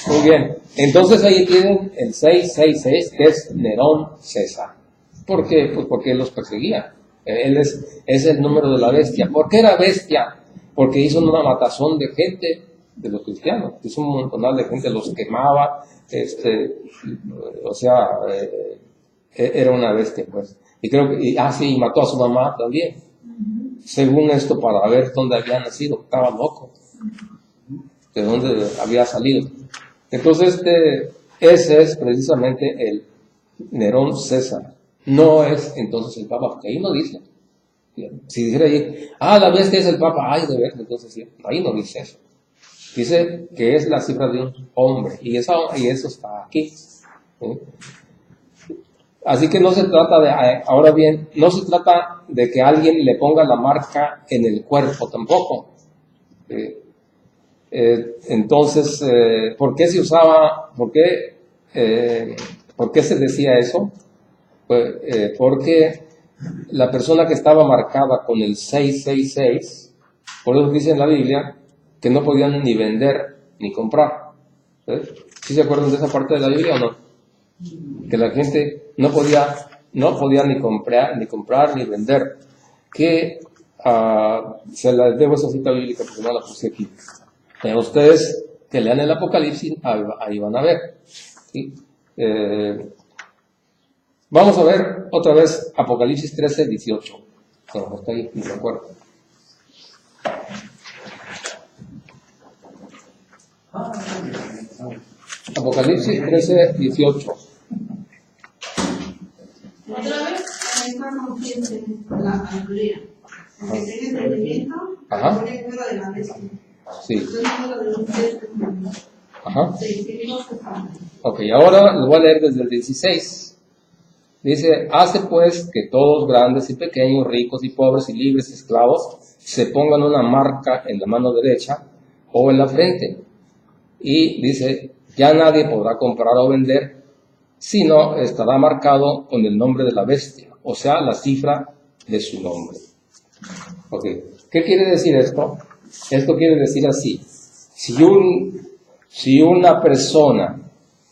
Muy bien, entonces ahí tienen el 666, que es Nerón César. ¿Por qué? Pues porque él los perseguía. Él es el número de la bestia. ¿Por qué era bestia? Porque hizo una matazón de gente, de los cristianos. Hizo un montón de gente, los quemaba. Era una bestia, pues. Y creo que, y mató a su mamá también. Según esto, para ver dónde había nacido. Estaba loco. De dónde había salido. Entonces, ese es precisamente el Nerón César. No es entonces el Papa, porque ahí no dice. Si dijera ahí, la bestia es el Papa, ay, de ver, entonces sí, ahí no dice eso. Dice que es la cifra de un hombre, y eso está aquí. Así que no se trata ahora bien, no se trata de que alguien le ponga la marca en el cuerpo tampoco. Entonces, ¿por qué se usaba, por qué se decía eso? Pues, porque la persona que estaba marcada con el 666, por eso dice en la Biblia que no podían ni vender ni comprar. ¿Sí se acuerdan de esa parte de la Biblia o no? Que la gente no podía ni comprar ni vender. Que se las debo esa cita bíblica porque no la puse aquí. Ustedes que lean el Apocalipsis, ahí van a ver. ¿Sí? Vamos a ver otra vez Apocalipsis 13, 18. No, está ahí, no me acuerdo. Apocalipsis 13, 18. ¿Otra vez? Esta consciente, la alegría. Porque tiene entendimiento, Ajá. pone el número de la bestia. Sí. Entonces, el número de los pies, Ajá. 660. Ok, ahora lo voy a leer desde el 16. Dice, hace pues que todos, grandes y pequeños, ricos y pobres y libres y esclavos, se pongan una marca en la mano derecha o en la frente. Y dice, ya nadie podrá comprar o vender, sino estará marcado con el nombre de la bestia, o sea, la cifra de su nombre. Ok, ¿qué quiere decir esto? Esto quiere decir así, si una persona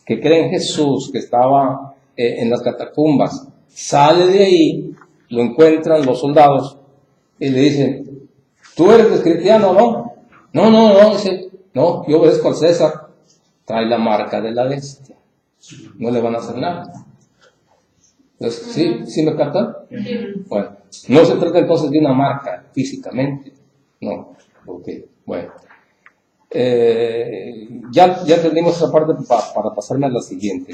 que cree en Jesús, que estaba en las catacumbas, sale de ahí, lo encuentran los soldados y le dicen, ¿tú eres cristiano o no? No, dice, no, yo obedezco al César. Trae la marca de la bestia, no le van a hacer nada. Entonces, ¿sí me captan? Sí. Bueno, no se trata entonces de una marca físicamente, no, ok, bueno. Ya entendimos esa parte para pasarme a la siguiente.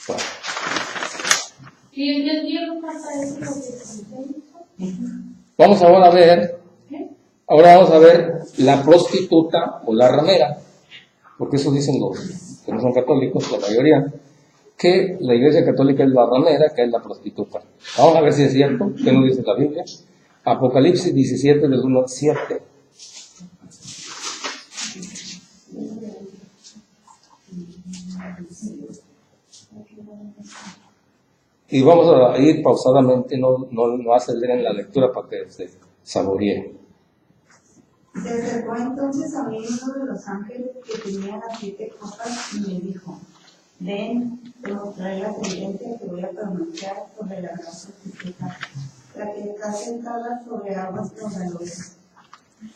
Bueno. Sí, yo entiendo más a eso lo que Vamos ahora a ver la prostituta o la ramera, porque eso dicen los que no son católicos, la mayoría, que la Iglesia Católica es la ramera, que es la prostituta. Vamos a ver si es cierto, que nos dice la Biblia. Apocalipsis 17, del 1 al 7. Y vamos a ir pausadamente, no acelerar en la lectura para que se saboree. Se acercó entonces a mí uno de los ángeles que tenía las 7 copas y me dijo: ven, te mostraré la sentencia que voy a pronunciar sobre la gran prostituta, la que está sentada sobre aguas caudalosas,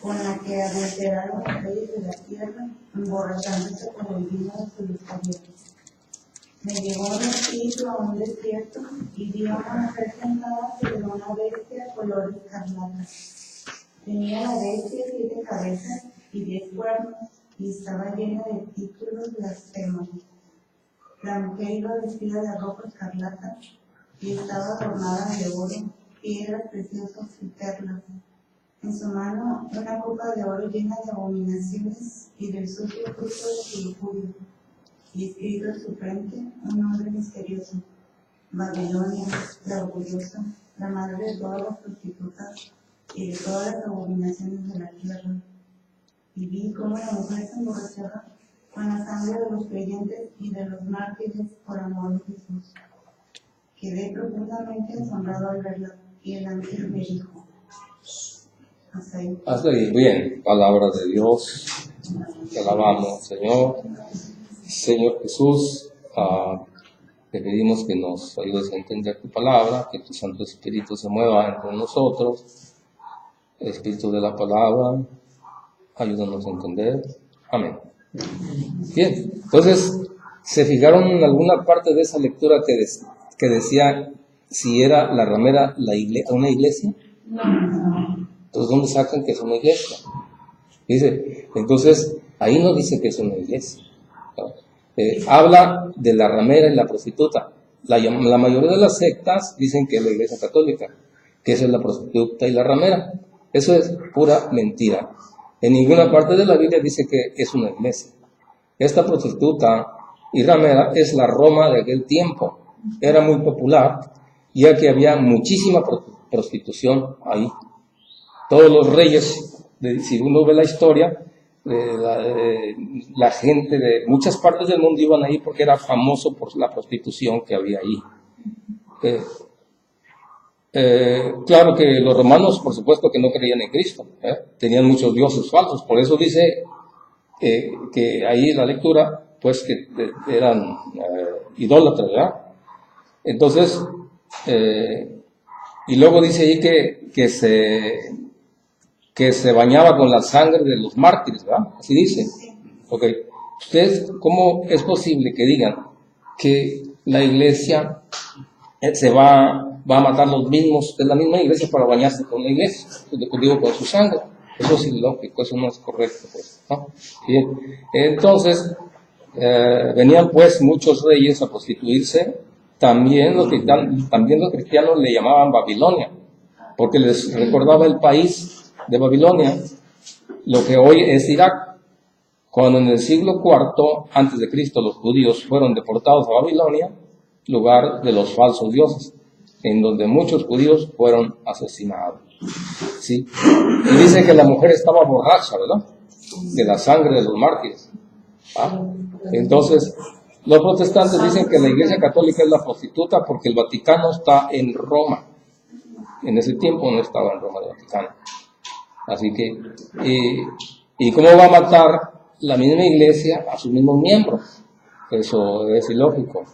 con la que adulteraron los reyes de la tierra, emborrachándose con el vino de su lujuria. Me llevó el espíritu a un desierto y vi a una mujer sentada sobre una bestia color escarlata. Tenía la bestia 7 cabezas y 10 cuernos, y estaba llena de títulos blasfemos. La mujer iba vestida de ropa escarlata y estaba adornada de oro, piedras preciosas y perlas. En su mano una copa de oro llena de abominaciones y del sucio fruto de su lujuria. Y escrito en su frente un nombre misterioso: Babilonia, la orgullosa, la madre de todas las prostitutas y de todas las abominaciones de la tierra. Y vi cómo la mujer se emborrachaba con la sangre de los creyentes y de los mártires por amor de Jesús. Quedé profundamente asombrado al verla, y el ángel me dijo: hasta ahí. Bien, palabra de Dios, te alabamos, Señor. Señor Jesús, te pedimos que nos ayudes a entender tu palabra, que tu Santo Espíritu se mueva entre nosotros. Espíritu de la palabra, ayúdanos a entender. Amén. Bien, entonces, ¿se fijaron en alguna parte de esa lectura que decía si era la ramera una iglesia? No. Entonces, ¿dónde sacan que es una iglesia? Dice, entonces, ahí no dice que es una iglesia. Habla de la ramera y la prostituta. La mayoría de las sectas dicen que es la Iglesia Católica, que esa es la prostituta y la ramera. Eso es pura mentira. En ninguna parte de la Biblia dice que es una iglesia. Esta prostituta y ramera es la Roma de aquel tiempo. Era muy popular, ya que había muchísima prostitución ahí. Todos los reyes, si uno ve la historia, la gente de muchas partes del mundo iban ahí porque era famoso por la prostitución que había ahí. Claro que los romanos, por supuesto que no creían en Cristo, tenían muchos dioses falsos, por eso dice que ahí en la lectura, pues que eran idólatras, ¿verdad? Entonces, y luego dice ahí que se bañaba con la sangre de los mártires, ¿verdad? Así dice. Ok. ¿Ustedes cómo es posible que digan que la iglesia se va a matar los mismos, es la misma iglesia para bañarse con la iglesia? Digo, con su sangre. Eso es ilógico, eso no es correcto, pues, ¿no? Bien. Entonces, venían pues muchos reyes a prostituirse. También los cristianos le llamaban Babilonia, porque les recordaba el país de Babilonia, lo que hoy es Irak. Cuando en el siglo IV antes de Cristo los judíos fueron deportados a Babilonia, lugar de los falsos dioses, en donde muchos judíos fueron asesinados. ¿Sí? Y dice que la mujer estaba borracha, ¿verdad? De la sangre de los mártires. Entonces, los protestantes dicen que la Iglesia Católica es la prostituta porque el Vaticano está en Roma. En ese tiempo no estaba en Roma el Vaticano. Así que, ¿y cómo va a matar la misma iglesia a sus mismos miembros? Eso es ilógico.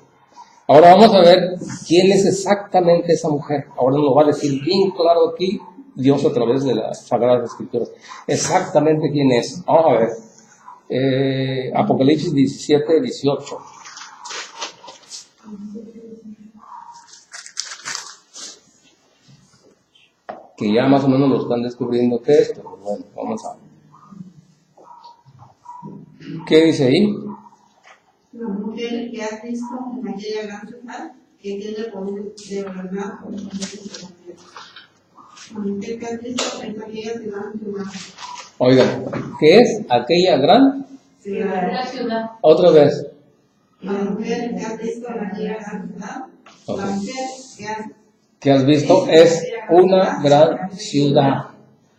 Ahora vamos a ver quién es exactamente esa mujer. Ahora nos va a decir bien claro aquí Dios a través de las Sagradas Escrituras. Exactamente quién es. Vamos a ver. Apocalipsis 17, 18. que ya más o menos lo están descubriendo qué es, pero bueno, vamos a... ¿Qué dice ahí? La mujer que has visto en aquella gran ciudad que tiene poder de verdad por el poder de la mujer. La mujer que has visto en aquella gran ciudad. Oigan, ¿qué es aquella gran? La ciudad. Otra vez. La mujer que has visto en aquella gran ciudad. Ok. La mujer Que has visto es una gran ciudad.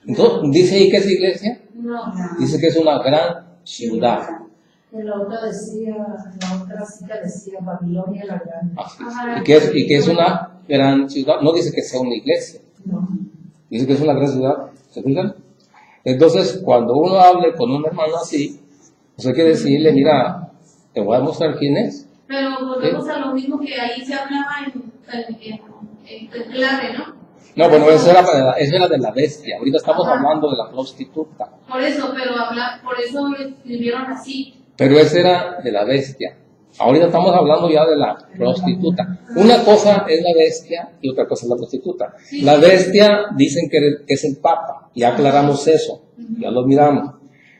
Entonces, ¿dice ahí que es iglesia? No. Dice que es una gran ciudad. En la otra cita decía Babilonia la Grande. Ajá. Y que es una gran ciudad. No dice que sea una iglesia. No. Dice que es una gran ciudad. ¿Se fijan? Entonces, cuando uno hable con un hermano así, pues hay que decirle, mira, te voy a mostrar quién es. Pero volvemos a lo mismo que ahí se hablaba en clave, ¿no? No, bueno, eso era de la bestia. Ahorita estamos hablando de la prostituta. Por eso, por eso lo escribieron así. Pero ese era de la bestia. Ahorita estamos hablando ya de la prostituta. Una cosa es la bestia y otra cosa es la prostituta. La bestia dicen que es el Papa. Ya aclaramos eso. Ya lo miramos.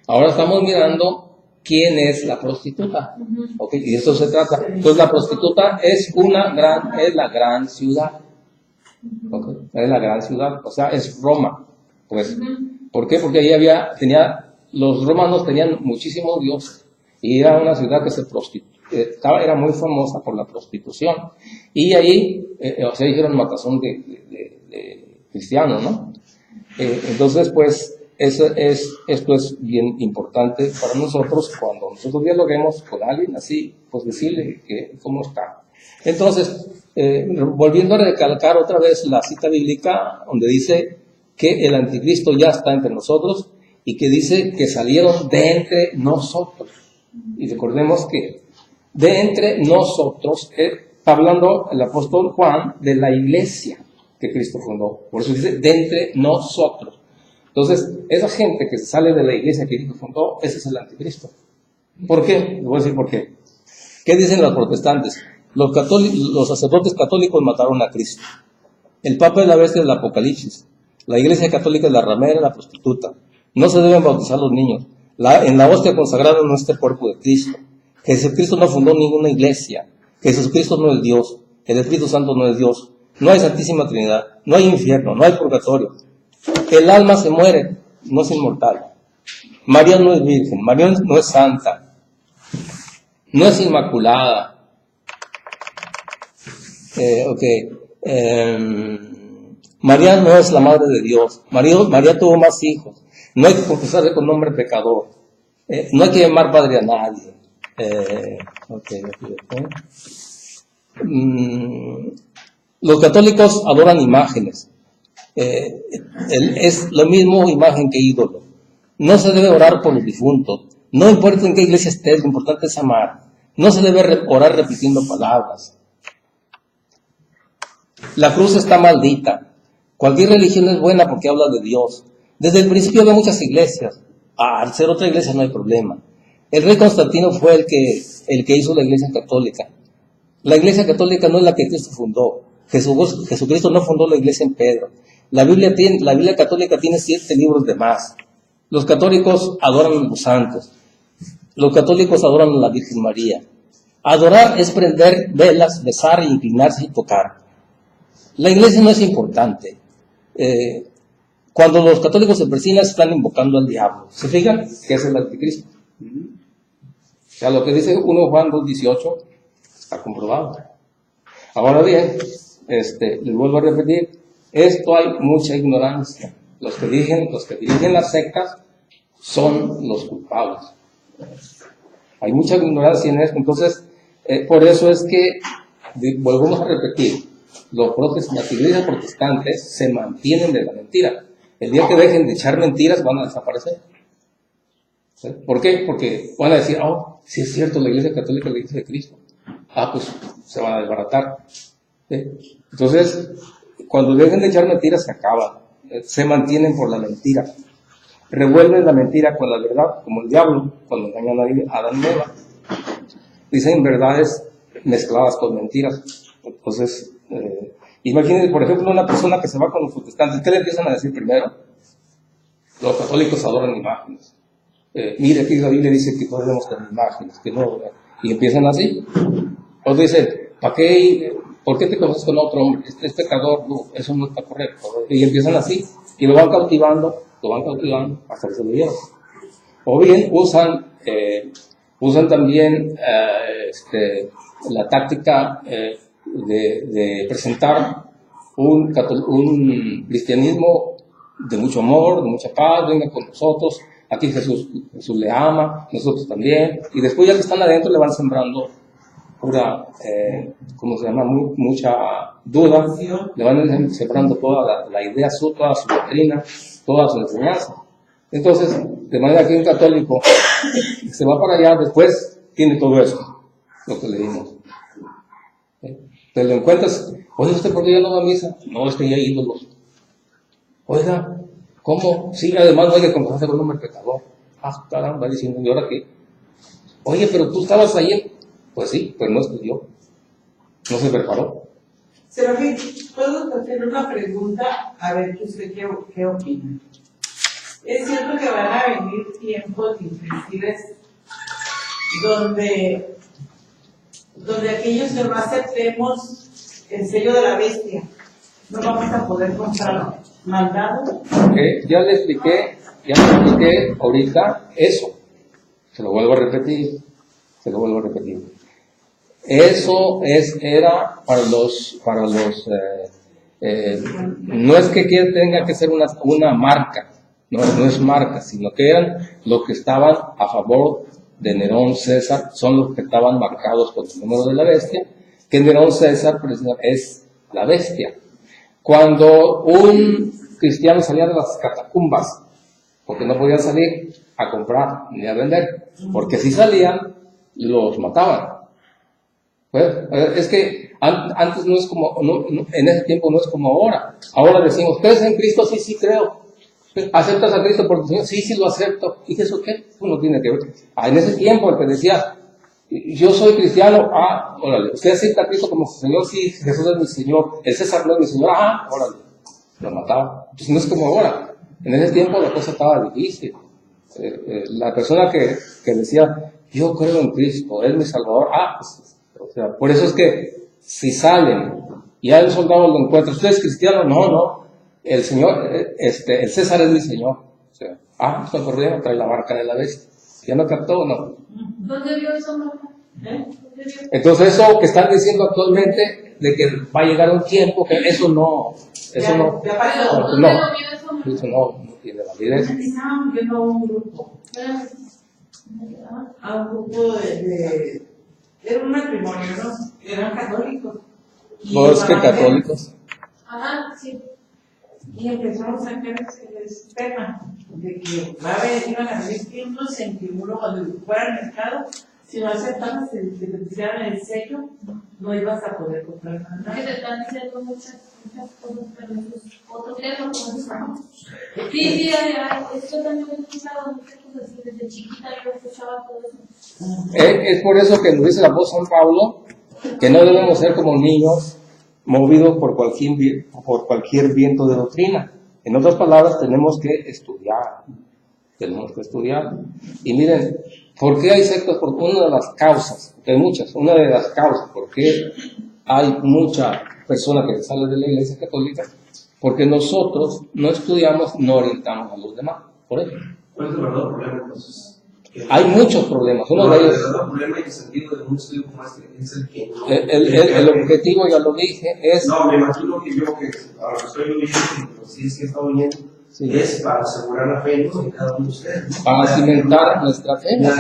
Ahora estamos mirando quién es la prostituta. ¿Ok? Y de eso se trata. Entonces la prostituta es la gran ciudad. ¿Ok? Es la gran ciudad. O sea, es Roma. Pues, ¿por qué? Porque ahí los romanos tenían muchísimos dioses. Y era una ciudad que era muy famosa por la prostitución. Y ahí, se dijeron matazón de cristianos, ¿no? Entonces, pues, esto es bien importante para nosotros cuando nosotros dialoguemos con alguien así, pues decirle cómo está. Entonces, volviendo a recalcar otra vez la cita bíblica donde dice que el anticristo ya está entre nosotros y que dice que salieron de entre nosotros. Y recordemos que de entre nosotros está hablando el apóstol Juan de la iglesia que Cristo fundó. Por eso dice de entre nosotros. Entonces, esa gente que sale de la iglesia que Cristo fundó, ese es el anticristo. ¿Por qué? Les voy a decir por qué. ¿Qué dicen los protestantes? Los sacerdotes católicos mataron a Cristo. El Papa es la bestia del Apocalipsis. La iglesia católica es la ramera, la prostituta. No se deben bautizar los niños. En la hostia consagrada no está el cuerpo de Cristo. Jesucristo no fundó ninguna iglesia. Jesucristo no es Dios. El Espíritu Santo no es Dios. No hay Santísima Trinidad. No hay infierno. No hay purgatorio. El alma se muere. No es inmortal. María no es virgen. María no es santa. No es inmaculada. María no es la madre de Dios. María tuvo más hijos. No hay que confesarle con nombre pecador. No hay que llamar padre a nadie. Los católicos adoran imágenes. Es lo mismo imagen que ídolo. No se debe orar por los difuntos. No importa en qué iglesia estés, lo importante es amar. No se debe orar repitiendo palabras. La cruz está maldita. Cualquier religión es buena porque habla de Dios. Desde el principio había muchas iglesias. Al ser otra iglesia no hay problema. El rey Constantino fue el que hizo la iglesia católica. La iglesia católica no es la que Cristo fundó. Jesucristo no fundó la iglesia en Pedro. La Biblia católica tiene 7 libros de más. Los católicos adoran a los santos. Los católicos adoran a la Virgen María. Adorar es prender velas, besar, inclinarse y tocar. La iglesia no es importante. Cuando los católicos se persignan, están invocando al diablo. ¿Se fijan? Que es el anticristo. O sea, lo que dice 1 Juan 2:18 está comprobado. Ahora bien, les vuelvo a repetir, esto hay mucha ignorancia. Los que dirigen las sectas son los culpables. Hay mucha ignorancia en esto. Entonces, por eso es que, volvemos a repetir, las iglesias protestantes se mantienen de la mentira. El día que dejen de echar mentiras van a desaparecer. ¿Sí? ¿Por qué? Porque van a decir, sí es cierto, la iglesia católica es la iglesia de Cristo. Pues se van a desbaratar. ¿Sí? Entonces, cuando dejen de echar mentiras se acaban. Se mantienen por la mentira. Revuelven la mentira con la verdad, como el diablo, cuando engañan a Adán y Eva. Dicen verdades mezcladas con mentiras. Entonces, Imagínense, por ejemplo, una persona que se va con los protestantes, ¿qué le empiezan a decir primero? Los católicos adoran imágenes. Mire, aquí la Biblia dice que no debemos tener imágenes, que no, y empiezan así. Otros dicen, ¿por qué te conoces con otro hombre? Es pecador, no, eso no está correcto. Y empiezan así, y lo van cautivando hasta que se lo llevan. O bien usan también la táctica de presentar un cristianismo de mucho amor, de mucha paz, venga con nosotros, aquí Jesús le ama, nosotros también, y después ya que están adentro le van sembrando pura, mucha duda, le van sembrando toda la idea, toda su doctrina, toda su enseñanza. Entonces, de manera que un católico se va para allá, después tiene todo esto, lo que leímos. Te lo encuentras, oye, ¿usted por qué ya no va a misa? No, es que ya hay ídolos. Oiga, ¿cómo? Sí, además no hay que confesarse con un hombre pecador. Ah, caramba, diciendo, ¿y ahora qué? Oye, pero tú estabas ayer. Pues sí, pues no estudió. No se preparó. Serafín, ¿puedo hacer una pregunta? A ver, ¿usted qué opina? Es cierto que van a venir tiempos difíciles donde aquellos que no aceptemos el sello de la bestia no vamos a poder comprarlo. ¿Mandado? Ya le expliqué ahorita eso. Se lo vuelvo a repetir. Eso era para los no es que tenga que ser una marca, no es marca, sino que eran los que estaban a favor de Nerón César, son los que estaban marcados con el número de la bestia, que Nerón César es la bestia. Cuando un cristiano salía de las catacumbas, porque no podían salir a comprar ni a vender, porque si salían, los mataban. Pues, es que antes no es como, en ese tiempo no es como ahora. Ahora decimos, ¿crees en Cristo? Sí, creo. ¿Aceptas a Cristo por tu Señor? Sí, lo acepto. ¿Y eso qué? No tiene que ver. En ese tiempo el que decía, yo soy cristiano, órale, ¿usted acepta a Cristo como su Señor? Sí, Jesús es mi Señor. El César no es mi Señor, órale, lo mataba. Entonces no es como ahora. En ese tiempo la cosa estaba difícil. La persona que decía, yo creo en Cristo, Él es mi Salvador, por eso es que si salen y hay un soldado lo encuentra, ¿usted es cristiano? No, el Señor, el César es mi Señor. Está corriendo, trae la marca de la bestia. ¿Ya no captó o no? ¿Dónde vio esa marca? Entonces eso que están diciendo actualmente, de que va a llegar un tiempo que eso no tiene validez. Estaban viendo a un grupo era un matrimonio, ¿no? Eran católicos. No es que católicos. Ajá, sí. Y empezamos a sacar ese tema de que iban a venir tiempos en que uno cuando fuera al mercado, si no aceptabas que te pusieran el sello, no ibas a poder comprar nada. Que te están diciendo muchas cosas, pero otro tema como eso. Sí, esto también he escuchado muchas cosas así, desde chiquita yo escuchaba todo eso. Es por eso que nos dice el apóstol San Pablo que no debemos ser como niños movidos por cualquier viento de doctrina. En otras palabras, tenemos que estudiar. Y miren, ¿por qué hay sectas? Porque una de las causas, hay muchas, una de las causas por qué hay mucha persona que sale de la Iglesia Católica, porque nosotros no estudiamos, no orientamos a los demás. Por eso. ¿Cuál es el verdadero problema entonces? Hay muchos problemas. Uno de ellos. El verdadero problema en el sentido de un estudio como este es el que. El objetivo, ya lo dije, es. No, me imagino que yo, que ahora que estoy oyendo, si es que está oyendo, es para asegurar la fe de cada uno de ustedes, ¿no? Para cimentar nuestra fe. La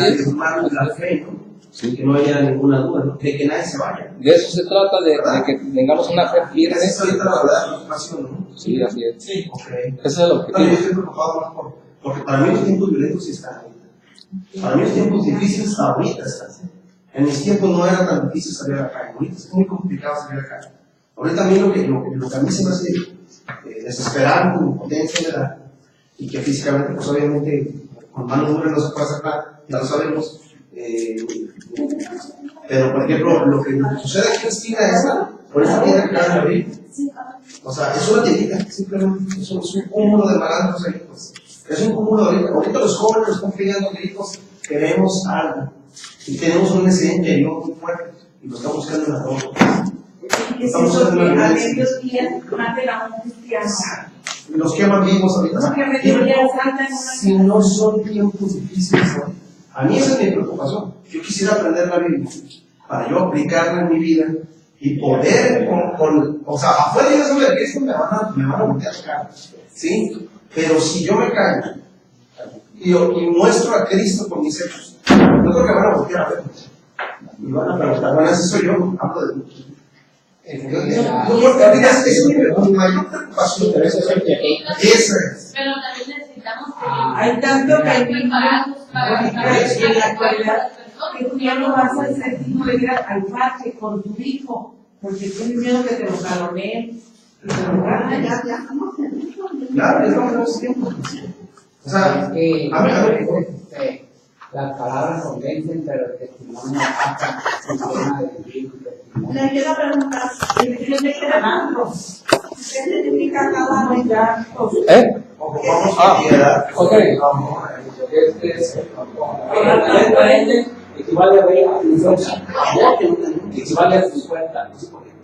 fe, ¿no? Sí. Que no haya ninguna duda, ¿no? De que nadie se vaya. De eso se trata, de que tengamos una fe firme. Esa es ahorita la verdad, la preocupación, ¿no? Sí, así es. Sí, ok. Ese es el objetivo. Yo estoy preocupado más porque para mí los tiempos violentos sí están ahorita. Para mí los tiempos difíciles ahorita están. En mis tiempos no era tan difícil salir a la calle. Ahorita es muy complicado salir a la calle. Ahorita a mí lo que a mí se me hace desesperante, impotencia, y que físicamente, pues obviamente, con manos duras no se puede hacer nada, ya lo sabemos. Pero, por ejemplo, lo que sucede aquí en Esquina es, por esa tienda que acaban de abrir, O sea, es una tiendita, simplemente es un cúmulo de malandros ahí, pues. Es un cúmulo ahorita los jóvenes nos están pidiendo gritos, queremos algo. Y tenemos un necesidad interior muy fuerte. Y lo estamos buscando en la droga. Estamos buscando en la Ellos quieren matar a un cristiano. los queman vivos ahorita. Si no son tiempos difíciles, ¿no? A mí esa es mi preocupación. Yo quisiera aprender la Biblia para yo aplicarla en mi vida y poder, o sea, afuera de eso de Cristo me van a voltear la cara, ¿sí? Pero si yo me callo y muestro a Cristo con mis hechos, no creo que van a voltear a ver. Y van a preguntar, bueno, ese soy yo, hablo de mí. Es mi mayor preocupación. Pero también necesitamos que Hay tanto que hay preparados para en la actualidad que tú ya no vas a ser digno de ir al parque con tu hijo porque tienes miedo que te lo jaloneen y te lo ganen. Claro, es lo que nos tiempo. O sea, las palabras convencen, pero el testimonio pasa en forma de vivir tu testimonio. Le quiero preguntar, ¿qué significa cada unidad? Ocupamos piedad. Ok. Equivale a 50. Equivale a 50.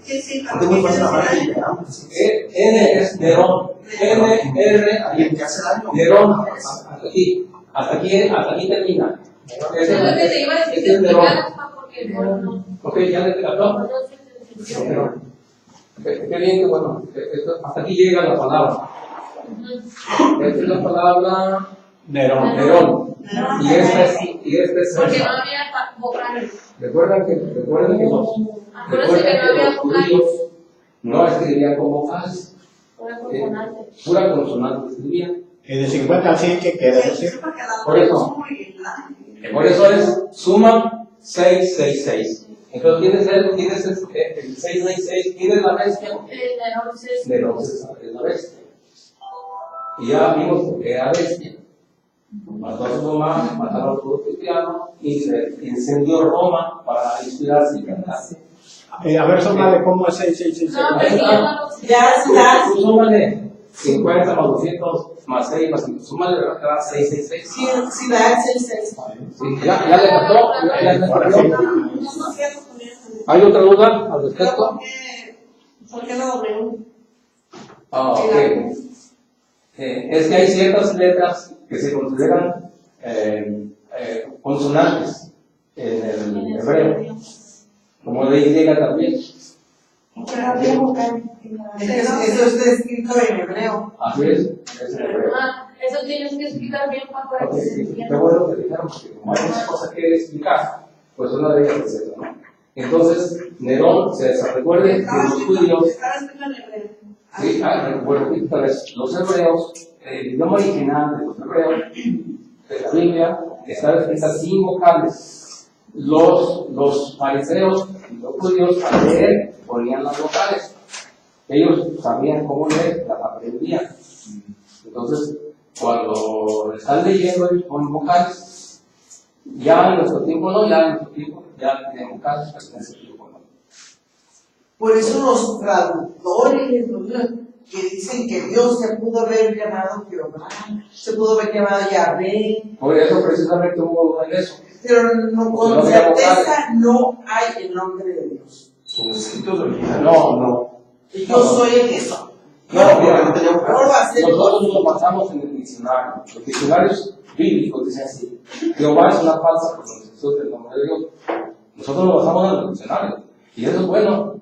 ¿Qué significa? Es muy fácil hablar de N es Nerón. NR, alguien que hace daño. Nerón. Hasta aquí termina. es lo que te iba a decir, que explicaras porque no. Ok, ya le trató. Qué bien, que bueno, hasta aquí llega la palabra. Esta es la palabra Nerón. Y esta es Porque no había vocales. Recuerden que los Acuérdense que no había judíos vocales. no escribían con vocales, Pura consonante. pura consonante escribían. De 50 a 100, ¿qué quiere decir? Por eso es suma 666. Entonces tienes el 666, tienes la bestia. Nerón es la bestia. Y ya vimos que era bestia. Mató a su mamá, mataron a todo cristiano y se incendió Roma para inspirarse y cantarse. A ver, súmale cómo es 666. No, pero Ya está. Tú súmale 50 más 200 más 6 más 5. Súmale, ¿verdad? Te da 666. Si da el 6-6. Sí, ya le trató. ¿Hay otra duda al respecto? ¿Por qué no W? Ok. Es que hay ciertas letras que se consideran consonantes en el hebreo, como la Y también. Eso está escrito en hebreo. Así es en hebreo. eso tienes que explicar bien para Ok, que se sí, entienda. qué bueno que dijeron, porque como hay muchas cosas que explicar, pues una de ellas es esa, ¿no? Entonces, Nerón, recuerde que los judíos, sí, recuerden otra vez, los hebreos, el idioma original de los hebreos, de la Biblia, está escrita sin vocales. Los fariseos y los judíos al leer ponían las vocales. Ellos sabían cómo leer, las aprendían. Entonces, cuando están leyendo ellos ponen vocales. Ya en nuestro tiempo no, ya en nuestro tiempo ya tienen vocales, pero en ese tiempo no. Por eso los traductores que dicen que Dios se pudo haber llamado Jehová, se pudo haber llamado Yahvé, Por eso precisamente hubo duda en eso. pero no, con certeza no hay el nombre de Dios. Son escritos originales. No. Yo soy el que soy. No, mira, no teníamos ¿Cómo va a ser? nosotros nos basamos en el diccionario. Los diccionarios bíblicos dicen así: Jehová es una falsa pronunciación del nombre de Dios. Nosotros nos basamos en el diccionario. Y eso es bueno.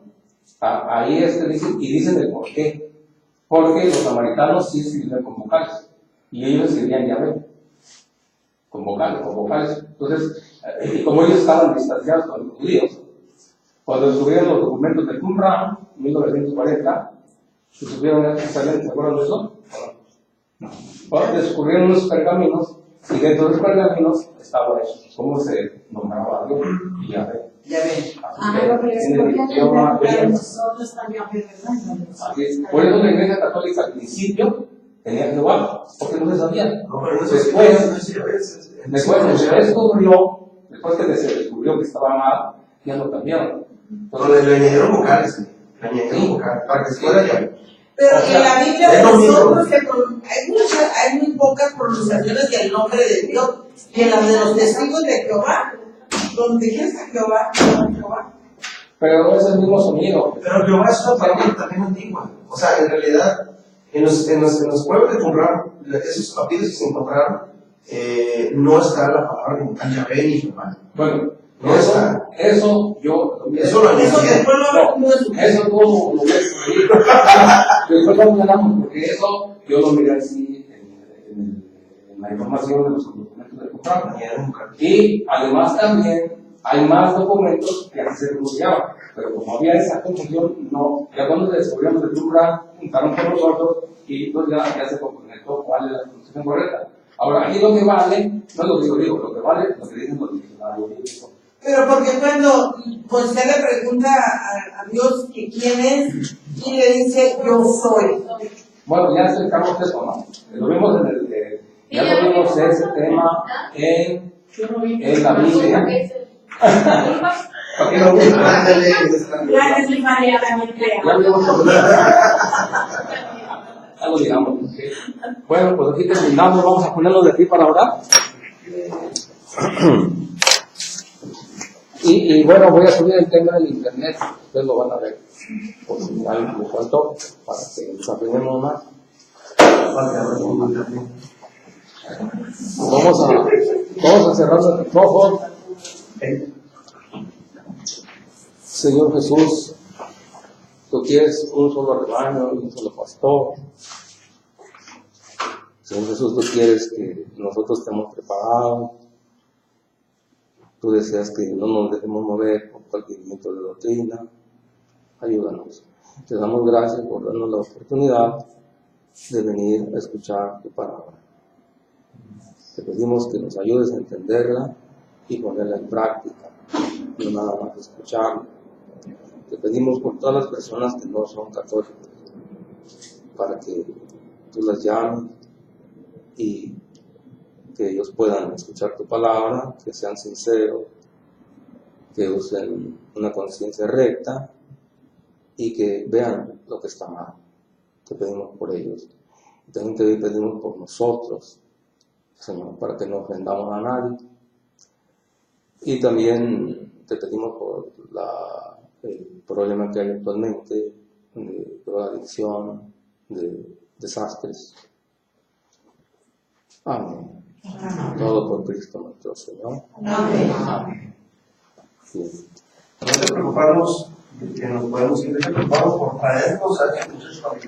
Ahí dicen el por qué. Porque los samaritanos sí escribían con vocales. Y ellos escribían Yahvé. Con vocales. Entonces, y como ellos estaban distanciados con los judíos, cuando descubrieron los documentos de Qumran, en 1940, ¿se supieron excelente? ¿Se acuerdan de eso? No. Cuando descubrieron unos pergaminos, y dentro de los pergaminos estaba eso, cómo se nombraba a Dios y Yahvé. Así Lo que que les en el podían idioma entender, griego. nosotros también, ¿verdad? Así es. Por eso la Iglesia Católica al principio tenía Jehová, porque no se sabía. No, pero eso Después que se descubrió que estaba mal, ya lo cambiaron. Pero le añadieron vocales. añadieron para que se pueda hallar. Pero en la Biblia de es lo mismo. nosotros hay muy pocas pronunciaciones del nombre de Dios. Y en las de los testigos de Jehová, donde quieres a Jehová, Jehová. Pero no es el mismo sonido. Pero Jehová es una palabra también antigua. O sea, en realidad, en los pueblos de Qumran, esos papiros que se encontraron, no está la palabra ni Yahvé ni Jehová. Bueno, No está. eso yo. Eso lo Eso añadieron. después lo Eso como lo ves ahí. Después lo aclaramos, porque eso yo lo miré así en la información de los documentos de Qumran. Y además también hay más documentos que así se pronunciaban, pero como había esa confusión, no. Ya cuando descubrimos el Qumran, juntaron con nosotros y pues ya se complementó cuál es la pronunciación correcta. Ahora, aquí lo que vale, no es lo que yo digo, lo que vale es lo que dicen los diccionarios. Pero porque cuando pues usted le pregunta a Dios que quién es y le dice yo soy. Bueno, ya explicamos eso, ¿no? Lo vimos ya lo vimos ese tema en la Biblia. ¿Para qué lo vimos? Gracias, mi María, también crea. Ya lo digamos. ¿Okay? Bueno, pues aquí terminamos, vamos a ponerlo de aquí para orar. Y bueno, voy a subir el tema en internet, ustedes lo van a ver, por si alguien me faltó, para que nos aprendamos más. Vamos a cerrar los ojos. Señor Jesús, tú quieres un solo rebaño y un solo pastor. Señor Jesús, tú quieres que nosotros estemos preparados. Tú deseas que no nos dejemos mover por cualquier viento de doctrina. Ayúdanos. Te damos gracias por darnos la oportunidad de venir a escuchar tu palabra. Te pedimos que nos ayudes a entenderla y ponerla en práctica, no nada más escucharla. Te pedimos por todas las personas que no son católicas, para que tú las llames y que ellos puedan escuchar tu palabra, que sean sinceros, que usen una conciencia recta y que vean lo que está mal. Te pedimos por ellos. Y también te pedimos por nosotros, Señor, para que no ofendamos a nadie. Y también te pedimos por el problema que hay actualmente de drogadicción, de desastres. Amén. Todo por Cristo nuestro Señor. Amén. Sí. No te preocupamos, que nos podemos ir preocupados por traernos a muchos familiares.